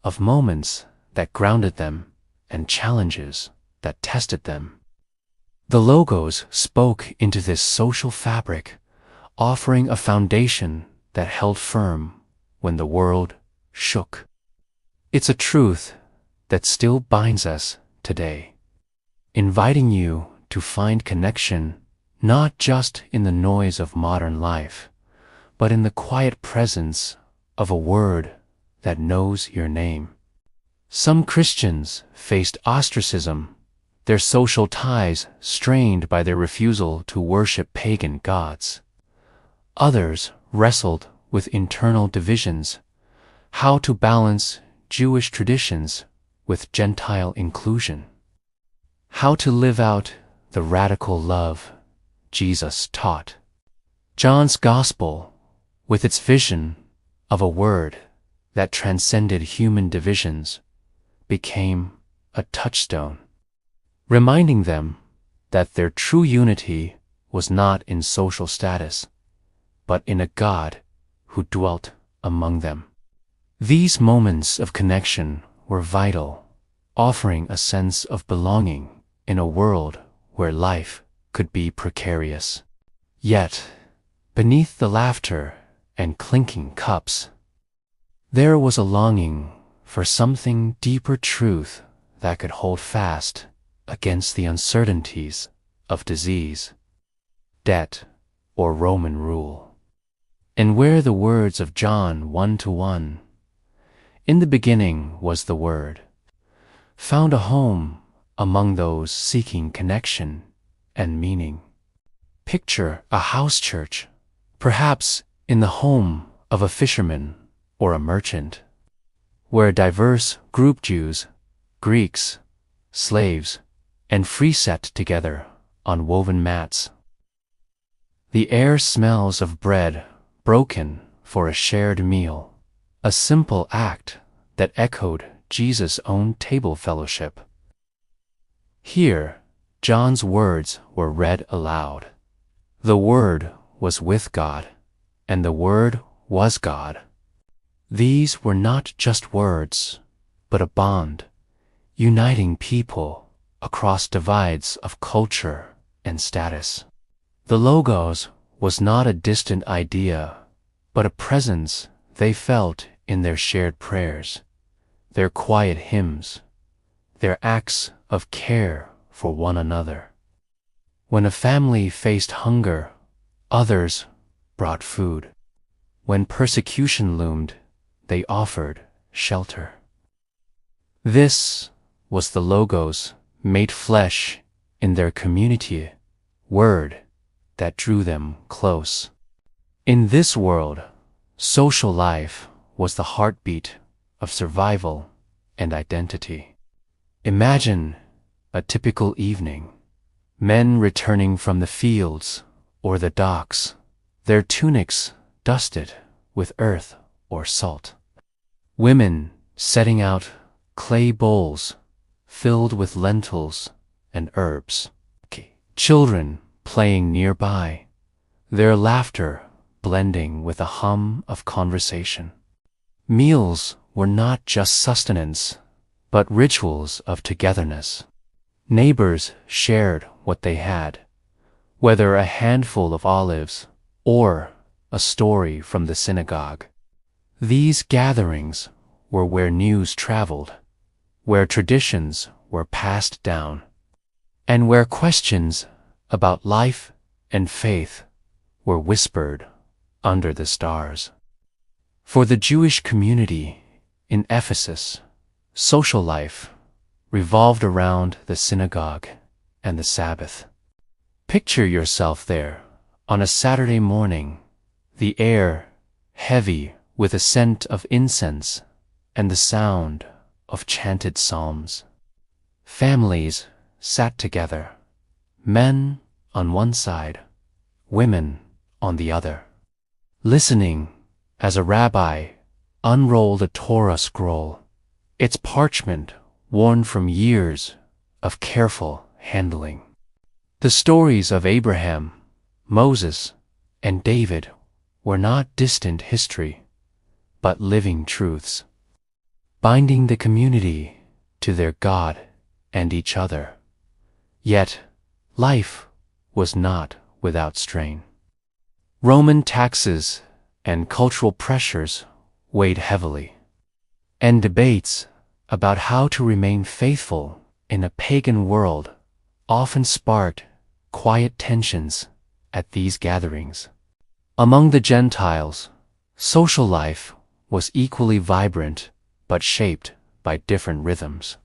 B: of moments that grounded them and challenges that tested them. The logos spoke into this social fabric, offering a foundation that held firm when the world shook. It's a truth that still binds us today, inviting you to find connection not just in the noise of modern life, but in the quiet presence of a word that knows your name. Some Christians faced ostracism, their social ties strained by their refusal to worship pagan gods. Others wrestled with internal divisions, how to balance Jewish traditions with Gentile inclusion, how to live out the radical love Jesus taught. John's Gospel, with its vision of a word that transcended human divisions, became a touchstone, reminding them that their true unity was not in social status, but in a God who dwelt among them. These moments of connection were vital, offering a sense of belonging in a world where life could be precarious. Yet, beneath the laughter and clinking cups, there was a longing for something deeper truth that could hold fast against the uncertainties of disease, debt, or Roman rule. And where the words of John 1:1, "In the beginning was the Word," found a home among those seeking connection and meaning. Picture a house church, perhaps in the home of a fisherman or a merchant, where diverse group Jews, Greeks, slaves, and free sat together on woven mats. The air smells of bread broken for a shared meal, a simple act that echoed Jesus' own table fellowship. Here, John's words were read aloud. The Word was with God, and the Word was God. These were not just words, but a bond, uniting people across divides of culture and status. The Logos was not a distant idea, but a presence they felt in their shared prayers, their quiet hymns, their acts of care for one another. When a family faced hunger, others brought food. When persecution loomed, they offered shelter. This was the Logos made flesh in their community, word that drew them close. In this world, social life was the heartbeat of survival and identity. Imagine a typical evening. Men returning from the fields or the docks, their tunics dusted with earth or salt. Women setting out clay bowls filled with lentils and herbs. Children playing nearby, their laughter blending with a hum of conversation. Meals were not just sustenance, but rituals of togetherness. Neighbors shared what they had, whether a handful of olives or a story from the synagogue. These gatherings were where news traveled, where traditions were passed down, and where questions about life and faith were whispered under the stars. For the Jewish community in Ephesus, social life revolved around the synagogue and the Sabbath. Picture yourself there on a Saturday morning, the air heavy with a scent of incense and the sound of chanted psalms. Families sat together, men on one side, women on the other, listening as a rabbi unrolled a Torah scroll, its parchment worn from years of careful handling. The stories of Abraham, Moses, and David were not distant history, but living truths, binding the community to their God and each other. Yet, life was not without strain. Roman taxes and cultural pressures weighed heavily, and debates about how to remain faithful in a pagan world often sparked quiet tensions at these gatherings. Among the Gentiles, social life was equally vibrant but shaped by different rhythms.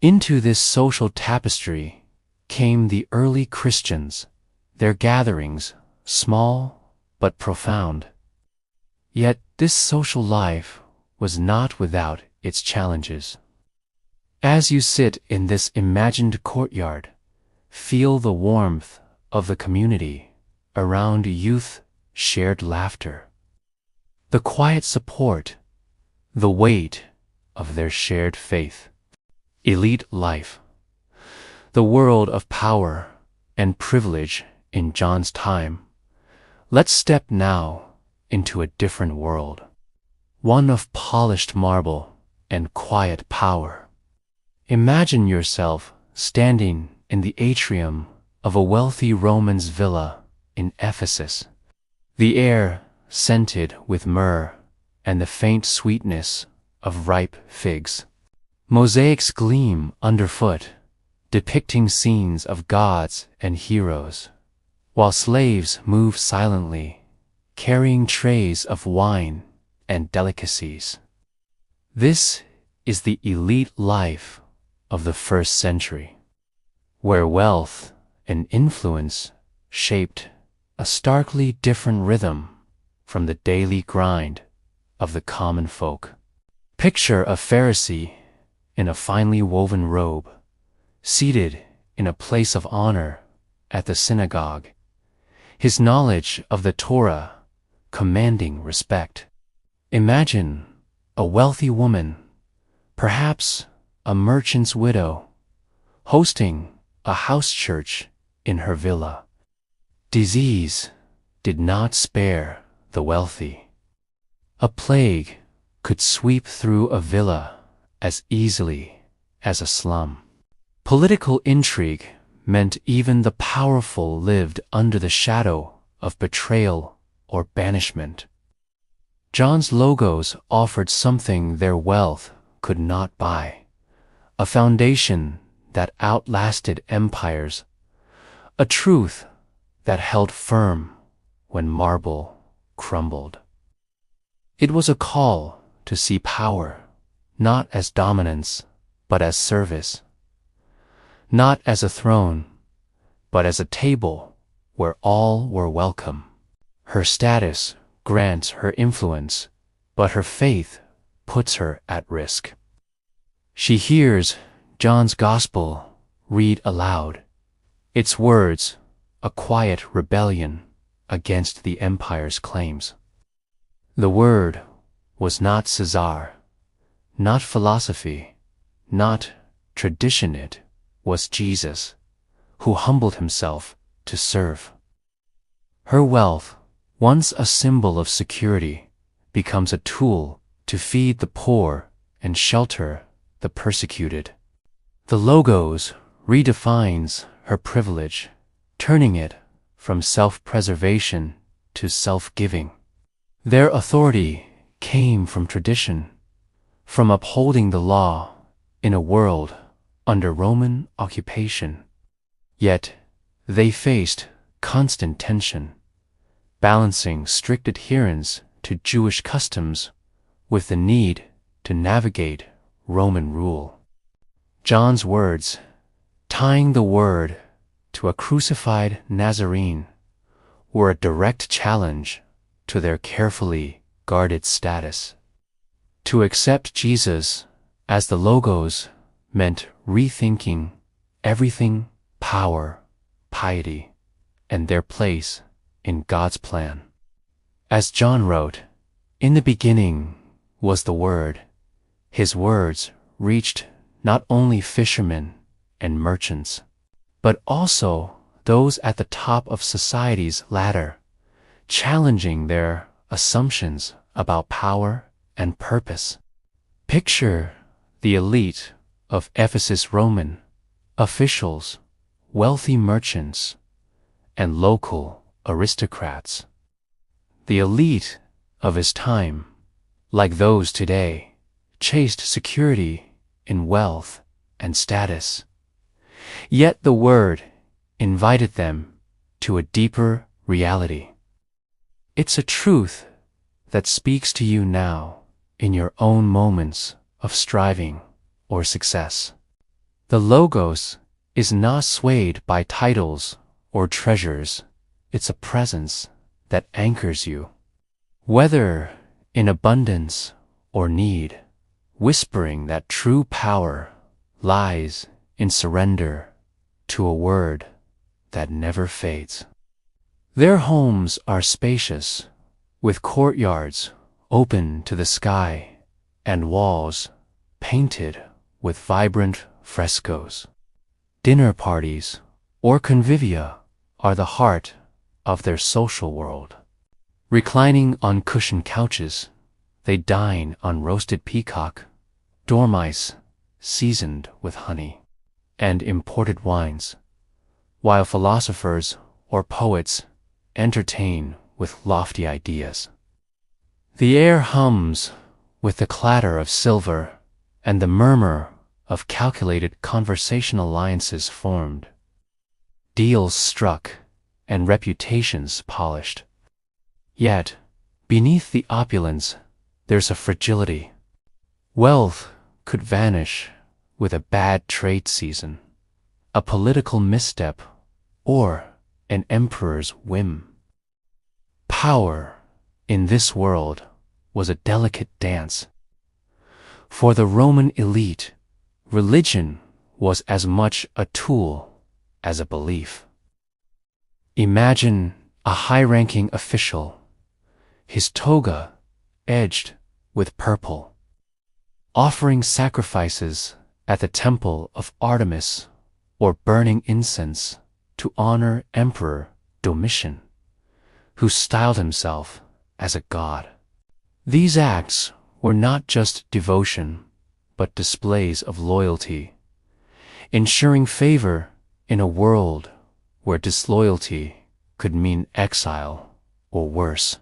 B: Into this social tapestry came the early Christians, their gatherings small but profound. Yet this social life was not without its challenges. As you sit in this imagined courtyard, feel the warmth of the community around youth shared laughter, the quiet support, the weight of their shared faith. Elite life, the world of power and privilege in John's time. Let's step now into a different world, one of polished marble and quiet power. Imagine yourself standing in the atrium of a wealthy Roman's villa in Ephesus, the air scented with myrrh and the faint sweetness of ripe figs. Mosaics gleam underfoot, depicting scenes of gods and heroes, while slaves move silently, carrying trays of wine and delicacies. This is the elite life of the first century, where wealth and influence shaped a starkly different rhythm from the daily grind of the common folk. Picture a Pharisee in a finely woven robe, seated in a place of honor at the synagogue, his knowledge of the Torah commanding respect. Imagine a wealthy woman, perhaps a merchant's widow, hosting a house church in her villa. Disease did not spare the wealthy. A plague could sweep through a villa as easily as a slum. Political intrigue meant even the powerful lived under the shadow of betrayal or banishment. John's Logos offered something their wealth could not buy, a foundation that outlasted empires, a truth that held firm when marble crumbled. It was a call to see power, not as dominance, but as service. Not as a throne, but as a table where all were welcome. Her status grants her influence, but her faith puts her at risk. She hears John's Gospel read aloud, its words a quiet rebellion against the empire's claims. The Word was not Caesar, not philosophy, not tradition. It was Jesus, who humbled himself to serve. Her wealth, once a symbol of security, becomes a tool to feed the poor and shelter the persecuted. The Logos redefines her privilege, turning it from self-preservation to self-giving. Their authority came from tradition, from upholding the law in a world under Roman occupation. Yet they faced constant tension, balancing strict adherence to Jewish customs with the need to navigate Roman rule. John's words, tying the Word to a crucified Nazarene, were a direct challenge to their carefully guarded status. To accept Jesus as the Logos meant rethinking everything: power, piety, and their place in God's plan. As John wrote, "In the beginning was the Word." His words reached not only fishermen and merchants, but also those at the top of society's ladder, challenging their assumptions about power and purpose. Picture the elite of Ephesus: Roman officials, wealthy merchants, and local aristocrats. The elite of his time, like those today, chased security in wealth and status. Yet the Word invited them to a deeper reality. It's a truth that speaks to you now in your own moments of striving or success. The Logos is not swayed by titles or treasures. It's a presence that anchors you. Whether in abundance or need, whispering that true power lies in surrender to a Word that never fades. Their homes are spacious, with courtyards open to the sky and walls painted with vibrant frescoes. Dinner parties or convivia are the heart of their social world. Reclining on cushioned couches, they dine on roasted peacock, dormice seasoned with honey, and imported wines, while philosophers or poets entertain with lofty ideas. The air hums with the clatter of silver and the murmur of calculated conversational alliances formed, deals struck, and reputations polished. Yet, beneath the opulence, there's a fragility. Wealth could vanish with a bad trade season, a political misstep, or an emperor's whim. Power in this world was a delicate dance. For the Roman elite, religion was as much a tool as a belief. Imagine a high-ranking official, his toga edged with purple, offering sacrifices at the temple of Artemis or burning incense to honor Emperor Domitian, who styled himself as a god. These acts were not just devotion, but displays of loyalty, ensuring favor in a world where disloyalty could mean exile or worse.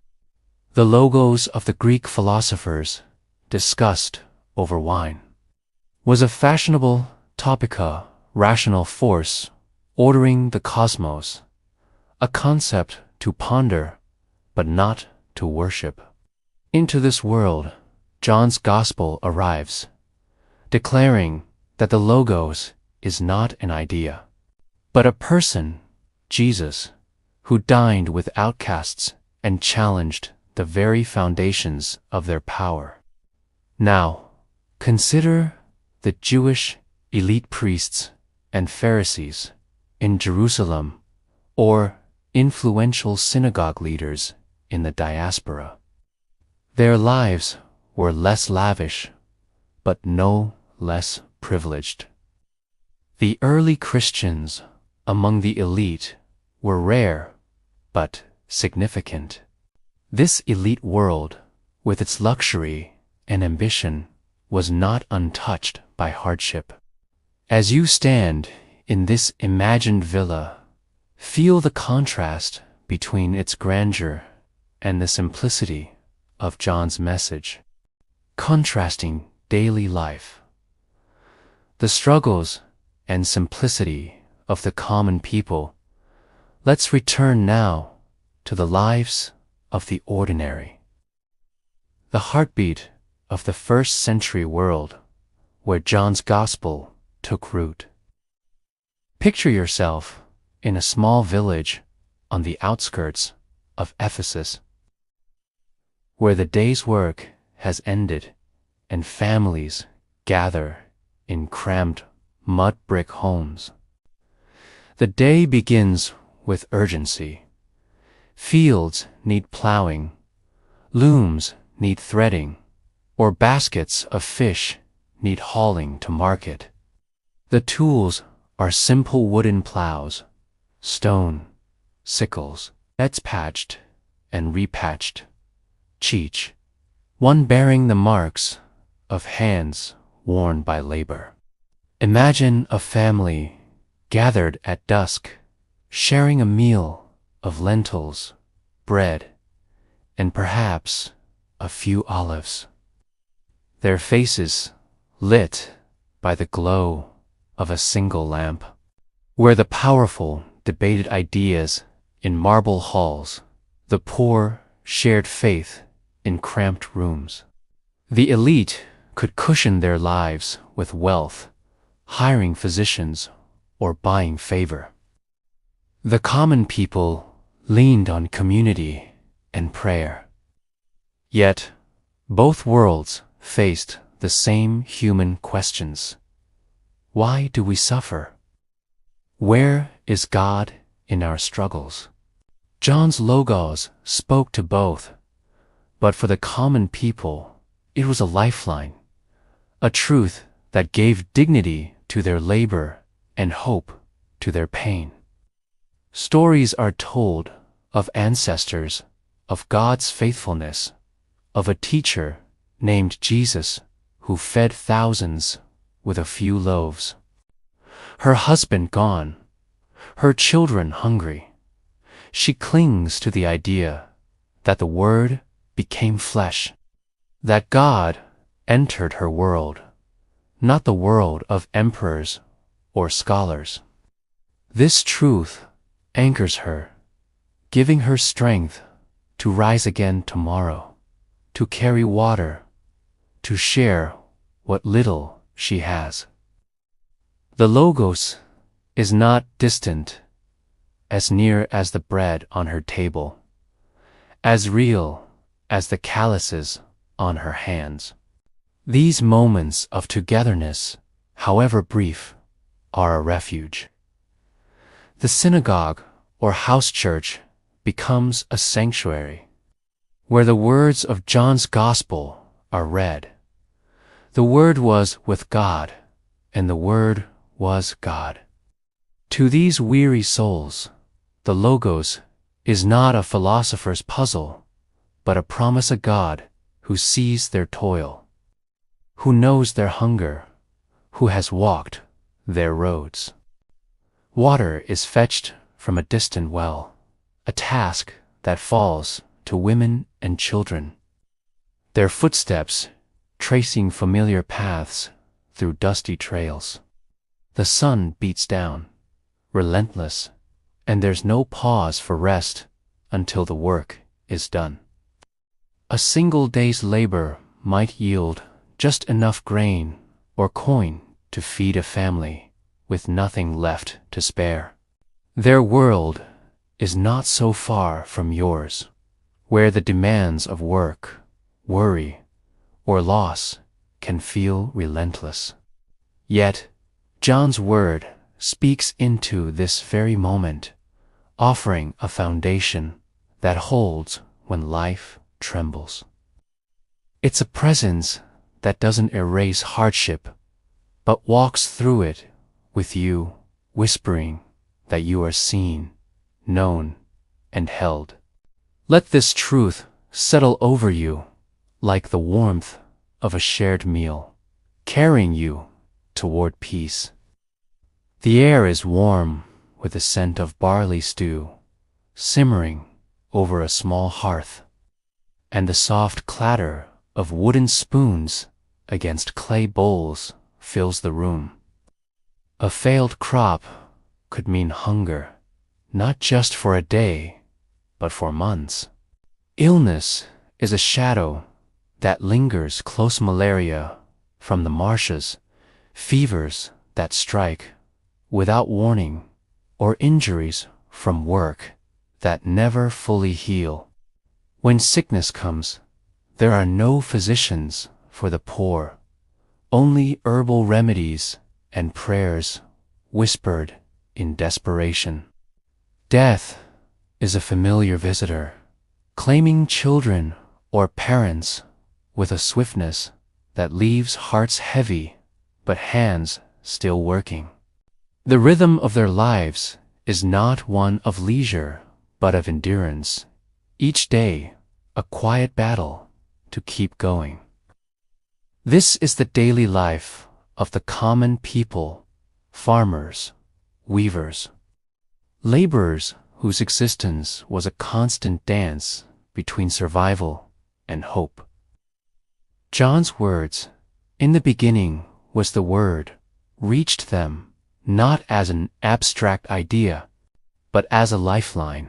B: The Logos of the Greek philosophers, discussed over wine, was a fashionable topica, rational force ordering the cosmos, a concept to ponder but not to worship. Into this world, John's Gospel arrives, declaring that the Logos is not an idea, but a person, Jesus, who dined with outcasts and challenged the very foundations of their power. Now, consider the Jewish elite priests and Pharisees in Jerusalem, or influential synagogue leaders in the diaspora. Their lives were less lavish, but no less privileged. The early Christians among the elite were rare, but significant. This elite world, with its luxury and ambition, was not untouched by hardship. As you stand in this imagined villa, feel the contrast between its grandeur and the simplicity of John's message, contrasting daily life, the struggles and simplicity of the common people. Let's return now to the lives of the ordinary, the heartbeat of the first-century world where John's Gospel took root. Picture yourself in a small village on the outskirts of Ephesus, where the day's work has ended and families gather in cramped mud brick homes. The day begins with urgency. Fields need plowing, looms need threading, or baskets of fish need hauling to market. The tools are simple wooden plows, stone, sickles, nets patched and repatched, each one bearing the marks of hands worn by labor. Imagine a family gathered at dusk, sharing a meal of lentils, bread, and perhaps a few olives. Their faces lit by the glow of a single lamp, where the powerful debated ideas in marble halls, the poor shared faith in cramped rooms. The elite could cushion their lives with wealth, hiring physicians or buying favor. The common people leaned on community and prayer. Yet, both worlds faced the same human questions. Why do we suffer? Where is God in our struggles? John's Logos spoke to both, but for the common people, it was a lifeline, a truth that gave dignity to their labor and hope to their pain. Stories are told of ancestors, of God's faithfulness, of a teacher named Jesus who fed thousands with a few loaves. Her husband gone, her children hungry, she clings to the idea that the Word became flesh, that God entered her world, not the world of emperors or scholars. This truth anchors her, giving her strength to rise again tomorrow, to carry water, to share what little she has. The Logos is not distant, as near as the bread on her table, as real as the calluses on her hands. These moments of togetherness, however brief, are a refuge. The synagogue or house church becomes a sanctuary, where the words of John's Gospel are read. The Word was with God, and the Word was God. To these weary souls, the Logos is not a philosopher's puzzle, but a promise of God who sees their toil, who knows their hunger, who has walked their roads. Water is fetched from a distant well, a task that falls to women and children, their footsteps tracing familiar paths through dusty trails. The sun beats down, relentless, and there's no pause for rest until the work is done. A single day's labor might yield just enough grain or coin to feed a family with nothing left to spare. Their world is not so far from yours, where the demands of work, worry, or loss can feel relentless. Yet, John's word speaks into this very moment, offering a foundation that holds when life trembles. It's a presence that doesn't erase hardship, but walks through it with you, whispering that you are seen, known, and held. Let this truth settle over you like the warmth of a shared meal, carrying you toward peace. The air is warm with the scent of barley stew, simmering over a small hearth, and the soft clatter of wooden spoons against clay bowls fills the room. A failed crop could mean hunger, not just for a day, but for months. Illness is a shadow that lingers, close malaria from the marshes, fevers that strike without warning, or injuries from work that never fully heal. When sickness comes, there are no physicians for the poor, only herbal remedies and prayers whispered in desperation. Death is a familiar visitor, claiming children or parents with a swiftness that leaves hearts heavy but hands still working. The rhythm of their lives is not one of leisure but of endurance, each day a quiet battle to keep going. This is the daily life of the common people, farmers, weavers, laborers whose existence was a constant dance between survival and hope. John's words, "In the beginning was the Word," reached them not as an abstract idea, but as a lifeline,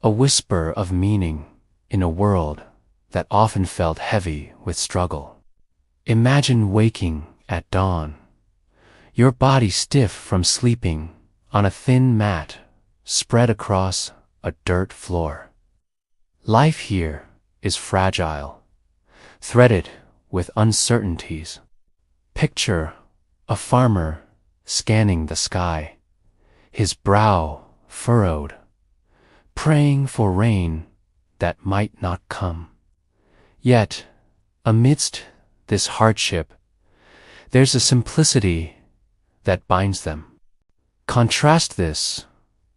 B: a whisper of meaning in a world that often felt heavy with struggle. Imagine waking at dawn, your body stiff from sleeping on a thin mat spread across a dirt floor. Life here is fragile, threaded with uncertainties. Picture a farmer scanning the sky, his brow furrowed, praying for rain that might not come. Yet, amidst this hardship, there's a simplicity that binds them. Contrast this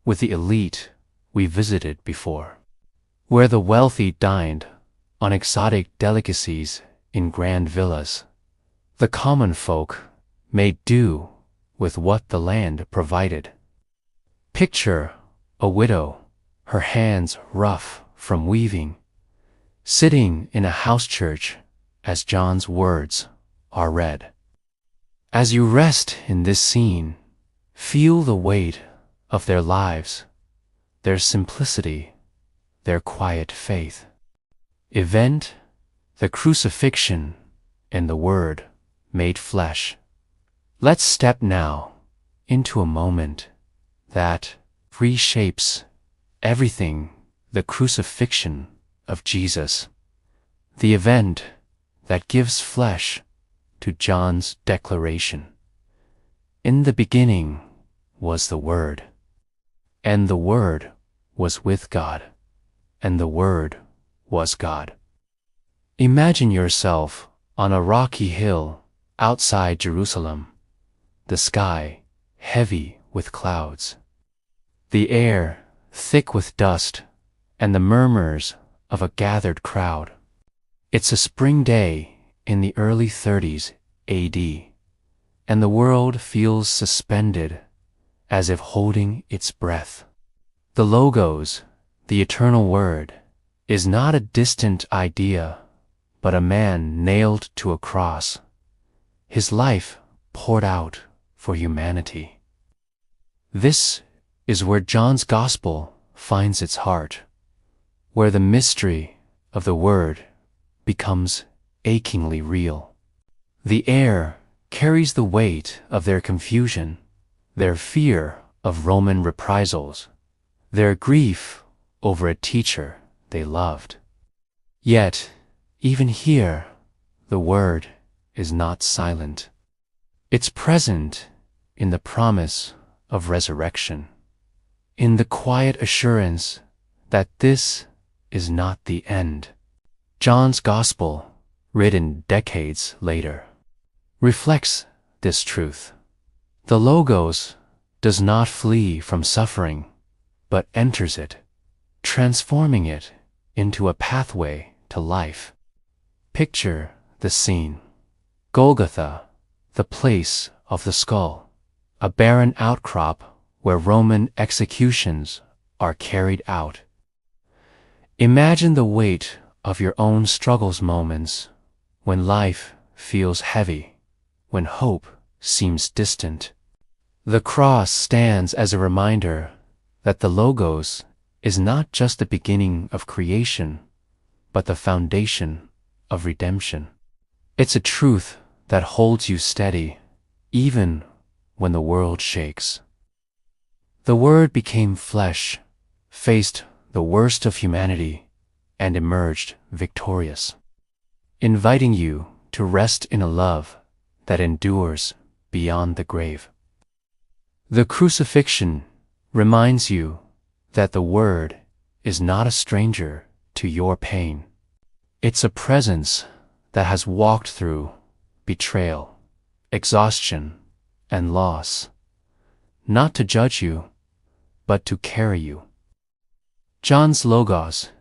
B: with the elite we visited before, where the wealthy dined on exotic delicacies in grand villas. The common folk made do with what the land provided. Picture a widow, her hands rough from weaving, sitting in a house church as John's words are read. As you rest in this scene, feel the weight of their lives, their simplicity, their quiet faith. Event, the crucifixion, and the Word made flesh. Let's step now into a moment that reshapes everything: the crucifixion of Jesus, the event that gives flesh to John's declaration. In the beginning was the Word, and the Word was with God, and the Word was God. Imagine yourself on a rocky hill outside Jerusalem, the sky heavy with clouds, the air thick with dust, and the murmurs of a gathered crowd. It's a spring day in the early 30s AD, and the world feels suspended as if holding its breath. The Logos, the eternal Word, is not a distant idea, but a man nailed to a cross, his life poured out for humanity. This is where John's Gospel finds its heart, where the mystery of the Word becomes achingly real. The air carries the weight of their confusion, their fear of Roman reprisals, their grief over a teacher they loved. Yet, even here, the word is not silent. It's present in the promise of resurrection, in the quiet assurance that this is not the end. John's Gospel, written decades later, reflects this truth. The Logos does not flee from suffering, but enters it, transforming it into a pathway to life. Picture the scene. Golgotha, the place of the skull, a barren outcrop where Roman executions are carried out. Imagine the weight of your own struggles moments when life feels heavy, when hope seems distant. The cross stands as a reminder that the Logos is not just the beginning of creation, but the foundation of redemption. It's a truth that holds you steady, even when the world shakes. The Word became flesh, faced the worst of humanity, and emerged victorious, inviting you to rest in a love that endures beyond the grave. The crucifixion reminds you that the Word is not a stranger to your pain. It's a presence that has walked through betrayal, exhaustion, and loss, not to judge you, but to carry you. John's Logos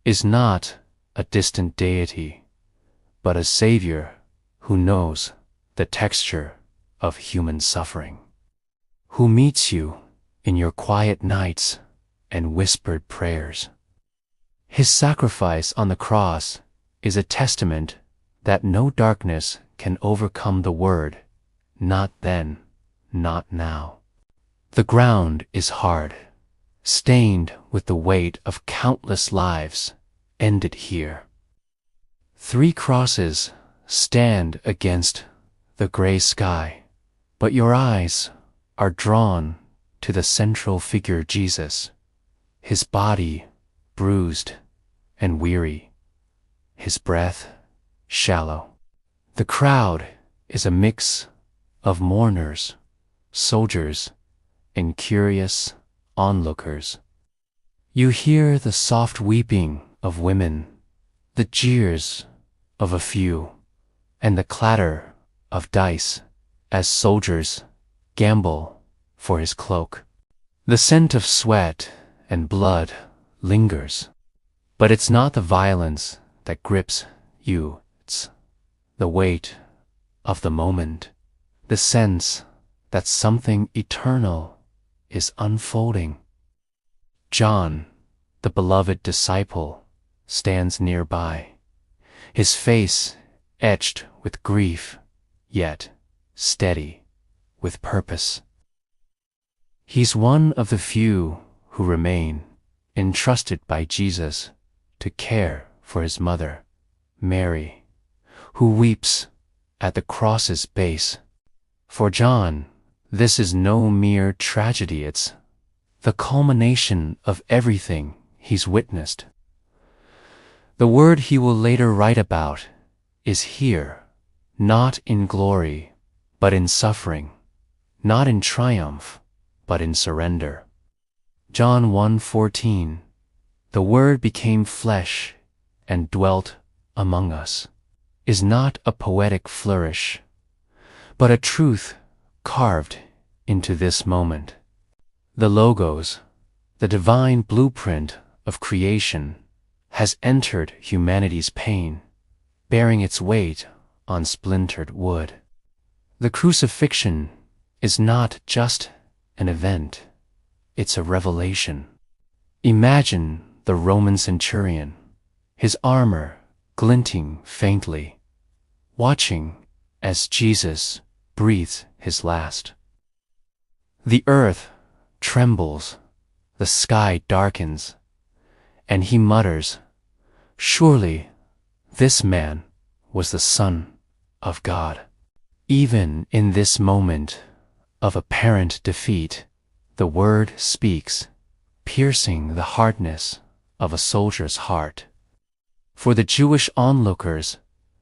B: is not a distant deity, but a Savior who knows the texture of human suffering, who meets you in your quiet nights and whispered prayers. His sacrifice on the cross is a testament that no darkness can overcome the Word, not then, not now. The ground is hard, stained with the weight of countless lives ended here. 3 crosses stand against the gray sky, but your eyes are drawn to the central figure Jesus, his body bruised and weary, his breath shallow. The crowd is a mix of mourners, soldiers, and curious onlookers. You hear the soft weeping of women, the jeers of a few, and the clatter of dice as soldiers gamble for his cloak. The scent of sweat and blood lingers, but it's not the violence that grips you, it's the weight of the moment, the sense that something eternal is unfolding. John, the beloved disciple, stands nearby, his face etched with grief, yet steady with purpose. He's one of the few who remain, entrusted by Jesus to care for his mother, Mary, who weeps at the cross's base. For John, this is no mere tragedy, it's the culmination of everything he's witnessed. The word he will later write about is here, not in glory, but in suffering, not in triumph, but in surrender. John 1:14, the Word became flesh and dwelt among us, is not a poetic flourish, but a truth carved into this moment. The Logos, the divine blueprint of creation, has entered humanity's pain, bearing its weight on splintered wood. The crucifixion is not just an event, it's a revelation. Imagine the Roman centurion, his armor glinting faintly, watching as Jesus breathes his last. The earth trembles, the sky darkens, and he mutters, "Surely this man was the Son of God. Even in this moment of apparent defeat, the Word speaks, piercing the hardness of a soldier's heart. For the Jewish onlookers,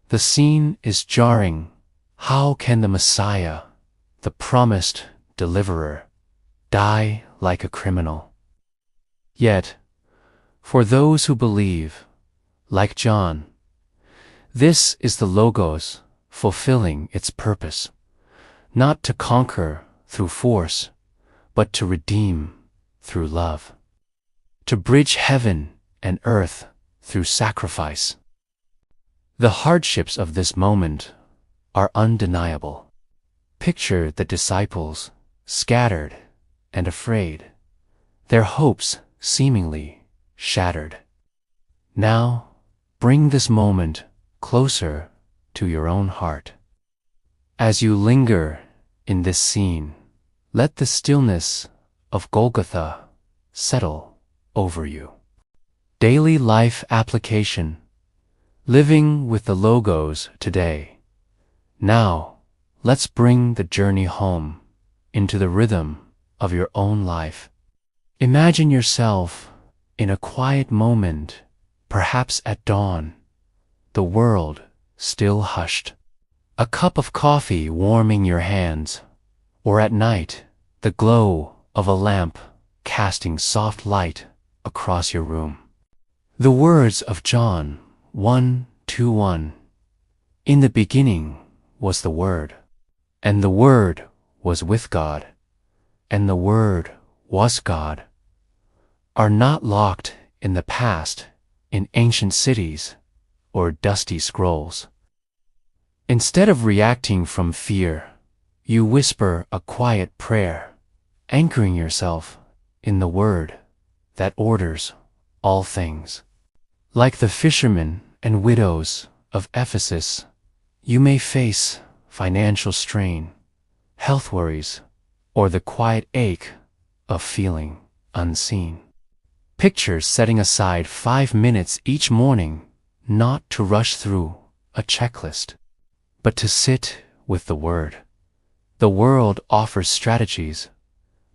B: the scene is jarring. How can the Messiah, the promised deliverer, die like a criminal? Yet, for those who believe, like John, this is the Logos fulfilling its purpose, not to conquer through force, but to redeem through love, to bridge heaven and earth through sacrifice. The hardships of this moment are undeniable. Picture the disciples, scattered and afraid, their hopes seemingly shattered. Now, bring this moment closer to your own heart. As you linger in this scene, let the stillness of Golgotha settle over you. Daily life application, living with the Logos today. Now, let's bring the journey home into the rhythm of your own life. Imagine yourself in a quiet moment, perhaps at dawn, the world still hushed. A cup of coffee warming your hands, or at night, the glow of a lamp casting soft light across your room. The words of John 1:1. In the beginning was the Word, and the Word was with God, and the Word was God, are not locked in the past in ancient cities or dusty scrolls. Instead of reacting from fear, you whisper a quiet prayer, anchoring yourself in the Word that orders all things. Like the fishermen and widows of Ephesus, you may face financial strain, health worries, or the quiet ache of feeling unseen. Picture setting aside 5 minutes each morning, not to rush through a checklist, but to sit with the Word. The world offers strategies,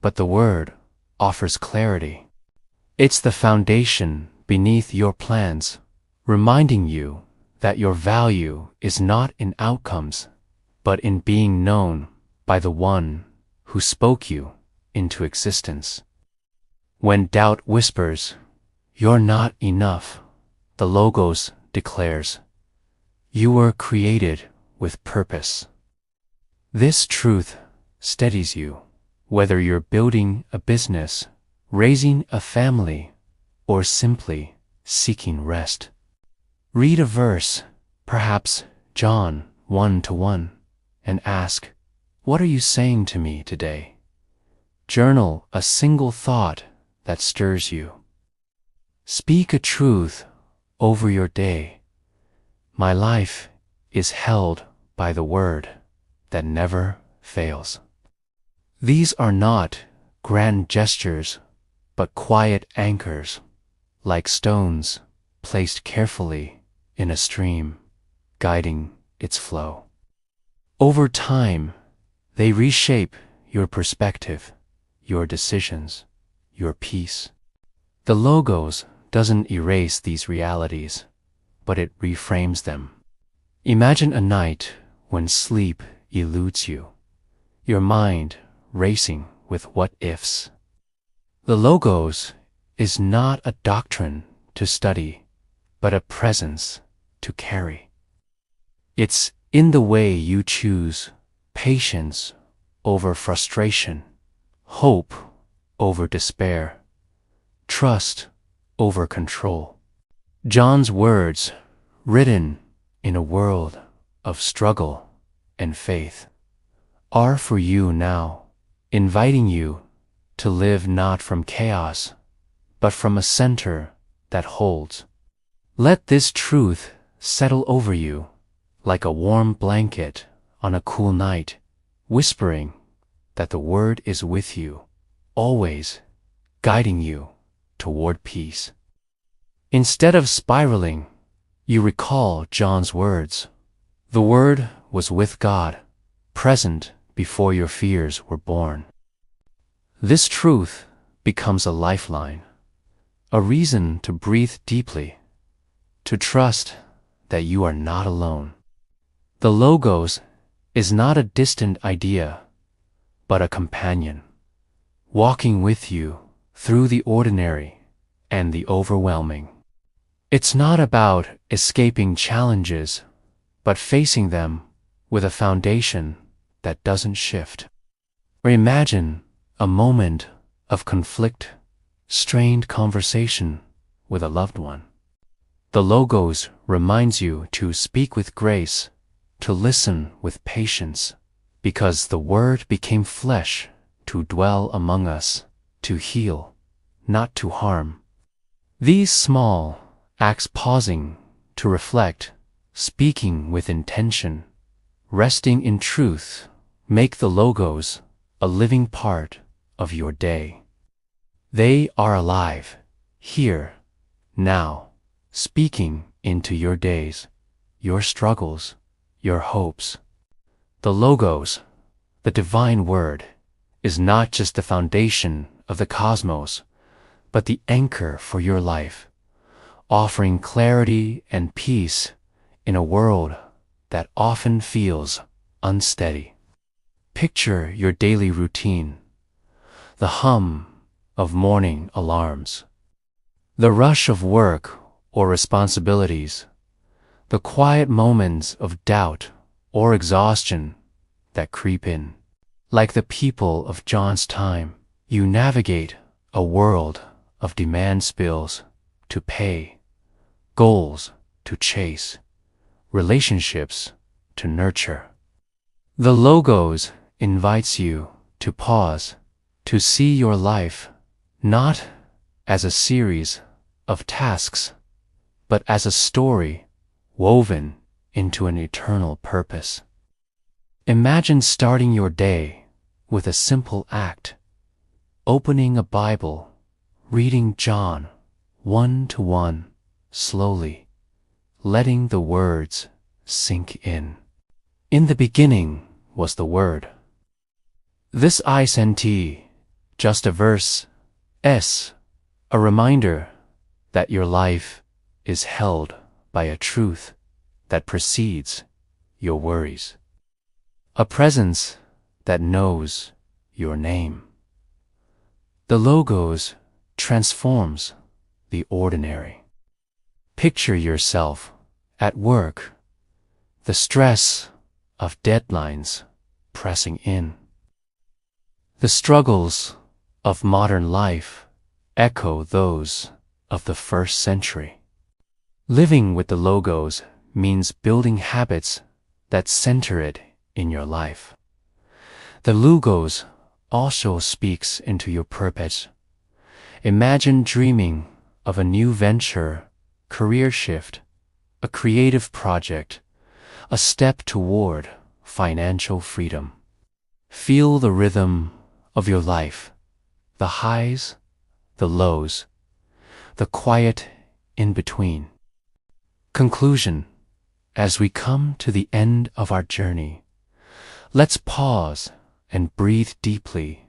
B: but the Word offers clarity. It's the foundation beneath your plans, reminding you that your value is not in outcomes, but in being known by the One who spoke you into existence. When doubt whispers, "You're not enough," the Logos declares, "You were created with purpose." This truth steadies you, whether you're building a business, raising a family, or simply seeking rest. Read a verse, perhaps John 1:1, and ask, "What are you saying to me today?" Journal a single thought that stirs you. Speak a truth over your day. My life is held by the Word that never fails. These are not grand gestures, but quiet anchors, like stones placed carefully in a stream, guiding its flow. Over time, they reshape your perspective, your decisions, your peace. The Logos doesn't erase these realities, but it reframes them. Imagine a night when sleep eludes you, your mind racing with what-ifs. The Logos is not a doctrine to study, but a presence to carry. It's in the way you choose patience over frustration, hope over despair, trust over control. John's words, written in a world of struggle and faith, are for you now, inviting you to live not from chaos, but from a center that holds. Let this truth settle over you like a warm blanket on a cool night, whispering that the Word is with you, always guiding you toward peace. Instead of spiraling, you recall John's words, The Word was with God, present before your fears were born. This truth becomes a lifeline, a reason to breathe deeply, to trust that you are not alone. The Logos is not a distant idea, but a companion, walking with you through the ordinary and the overwhelming. It's not about escaping challenges, but facing them with a foundation that doesn't shift. Or imagine a moment of conflict, strained conversation with a loved one. The Logos reminds you to speak with grace, to listen with patience, because the Word became flesh to dwell among us, to heal, not to harm. These small acts, pausing to reflect, speaking with intention, resting in truth, make the Logos a living part of your day. They are alive, here, now, speaking into your days, your struggles, your hopes. The Logos, the divine Word, is not just the foundation of the cosmos, but the anchor for your life, offering clarity and peace in a world that often feels unsteady. Picture your daily routine, the hum of morning alarms, the rush of work or responsibilities, the quiet moments of doubt or exhaustion that creep in. Like the people of John's time, you navigate a world of demands, bills to pay, goals to chase, relationships to nurture. The Logos invites you to pause, to see your life not as a series of tasks, but as a story woven into an eternal purpose. Imagine starting your day with a simple act, opening a Bible, reading John 1:1 slowly, letting the words sink in. In the beginning was the Word. This isn't just a verse, a reminder that your life is held by a truth that precedes your worries, a presence that knows your name. The Logos transforms the ordinary. Picture yourself at work, the stress of deadlines pressing in. The struggles of modern life echo those of the first century. Living with the Logos means building habits that center it in your life. The Logos also speaks into your purpose. Imagine dreaming of a new venture, career shift, a creative project, a step toward financial freedom. Feel the rhythm of your life, the highs, the lows, the quiet in between. Conclusion. As we come to the end of our journey, let's pause and breathe deeply,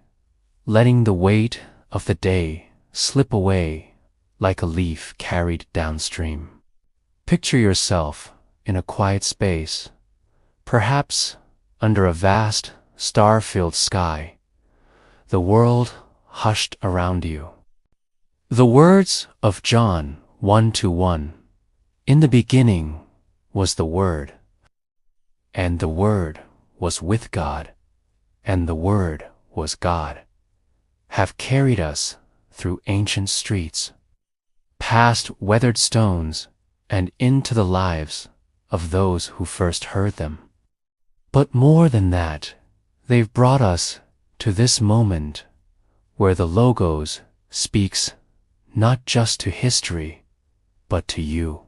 B: letting the weight of the day slip away like a leaf carried downstream. Picture yourself in a quiet space, perhaps under a vast, star-filled sky, the world hushed around you. The words of John 1:1, "In the beginning was the Word, and the Word was with God, and the Word was God," have carried us through ancient streets, past weathered stones, and into the lives of those who first heard them. But more than that, they've brought us to this moment where the Logos speaks not just to history, but to you.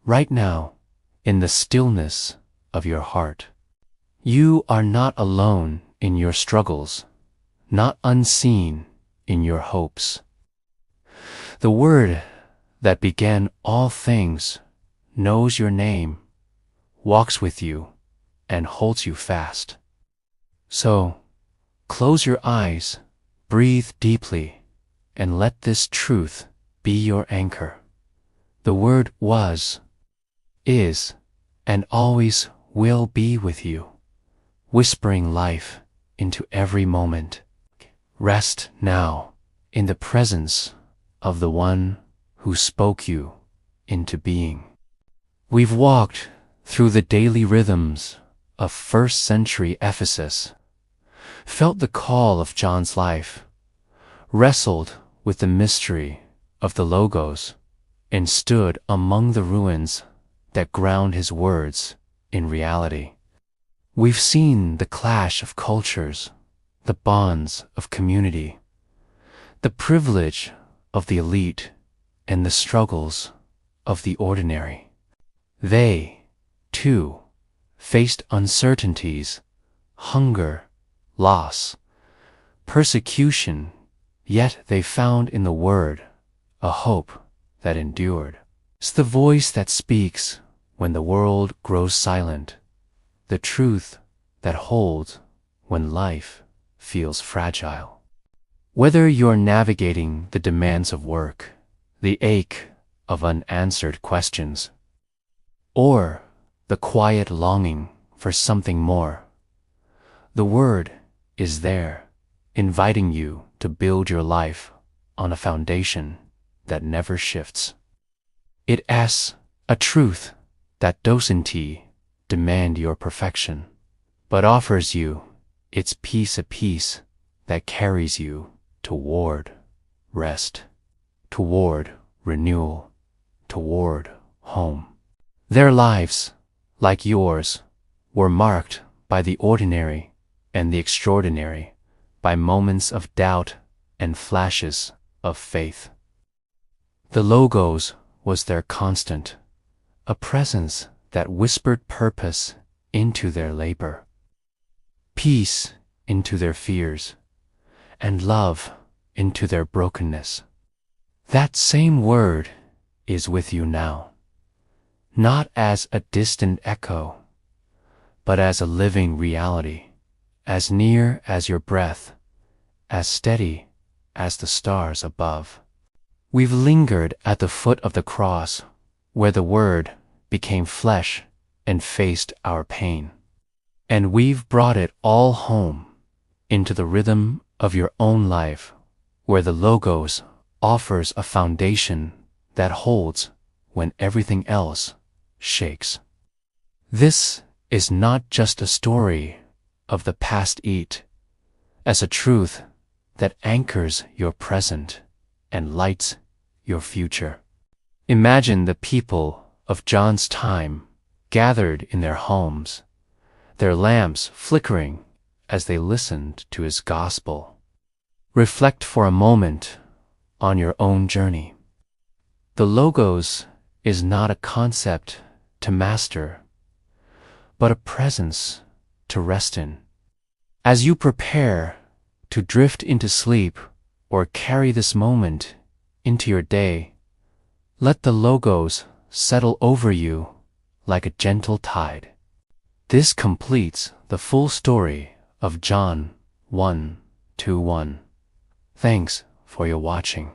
B: Right now, in the stillness of your heart, you are not alone in your struggles, not unseen in your hopes. The Word that began all things knows your name, walks with you and holds you fast. So, close your eyes, breathe deeply, and let this truth be your anchor. The Word was, is, and always will be with you, whispering life into every moment. Rest now in the presence of the One who spoke you into being. We've walked through the daily rhythms of first-century Ephesus, felt the call of John's life, wrestled with the mystery of the Logos, and stood among the ruins that ground his words in reality. We've seen the clash of cultures, the bonds of community, the privilege of the elite, and the struggles of the ordinary. They, too, faced uncertainties, hunger, loss, persecution, yet they found in the Word a hope that endured. It's the voice that speaks when the world grows silent, the truth that holds when life feels fragile. Whether you're navigating the demands of work, the ache of unanswered questions, or the quiet longing for something more, the Word is there, inviting you to build your life on a foundation that never shifts. It asks a truth that doesn't demand your perfection, but offers you its peace, a peace that carries you toward rest, toward renewal, toward home. Their lives, like yours, were marked by the ordinary and the extraordinary, by moments of doubt and flashes of faith. The Logos was their constant, a presence that whispered purpose into their labor, peace into their fears, and love into their brokenness. That same Word is with you now, not as a distant echo, but as a living reality, as near as your breath, as steady as the stars above. We've lingered at the foot of the cross, where the Word became flesh and faced our pain. And we've brought it all home into the rhythm of your own life, where the Logos offers a foundation that holds when everything else shakes. This is not just a story of the past as a truth that anchors your present and lights your future. Imagine the people of John's time gathered in their homes, their lamps flickering as they listened to his gospel. Reflect for a moment on your own journey. The Logos is not a concept to master, but a presence to rest in. As you prepare to drift into sleep or carry this moment into your day, let the Logos settle over you like a gentle tide. This completes the full story of John 1:1. Thanks for your watching.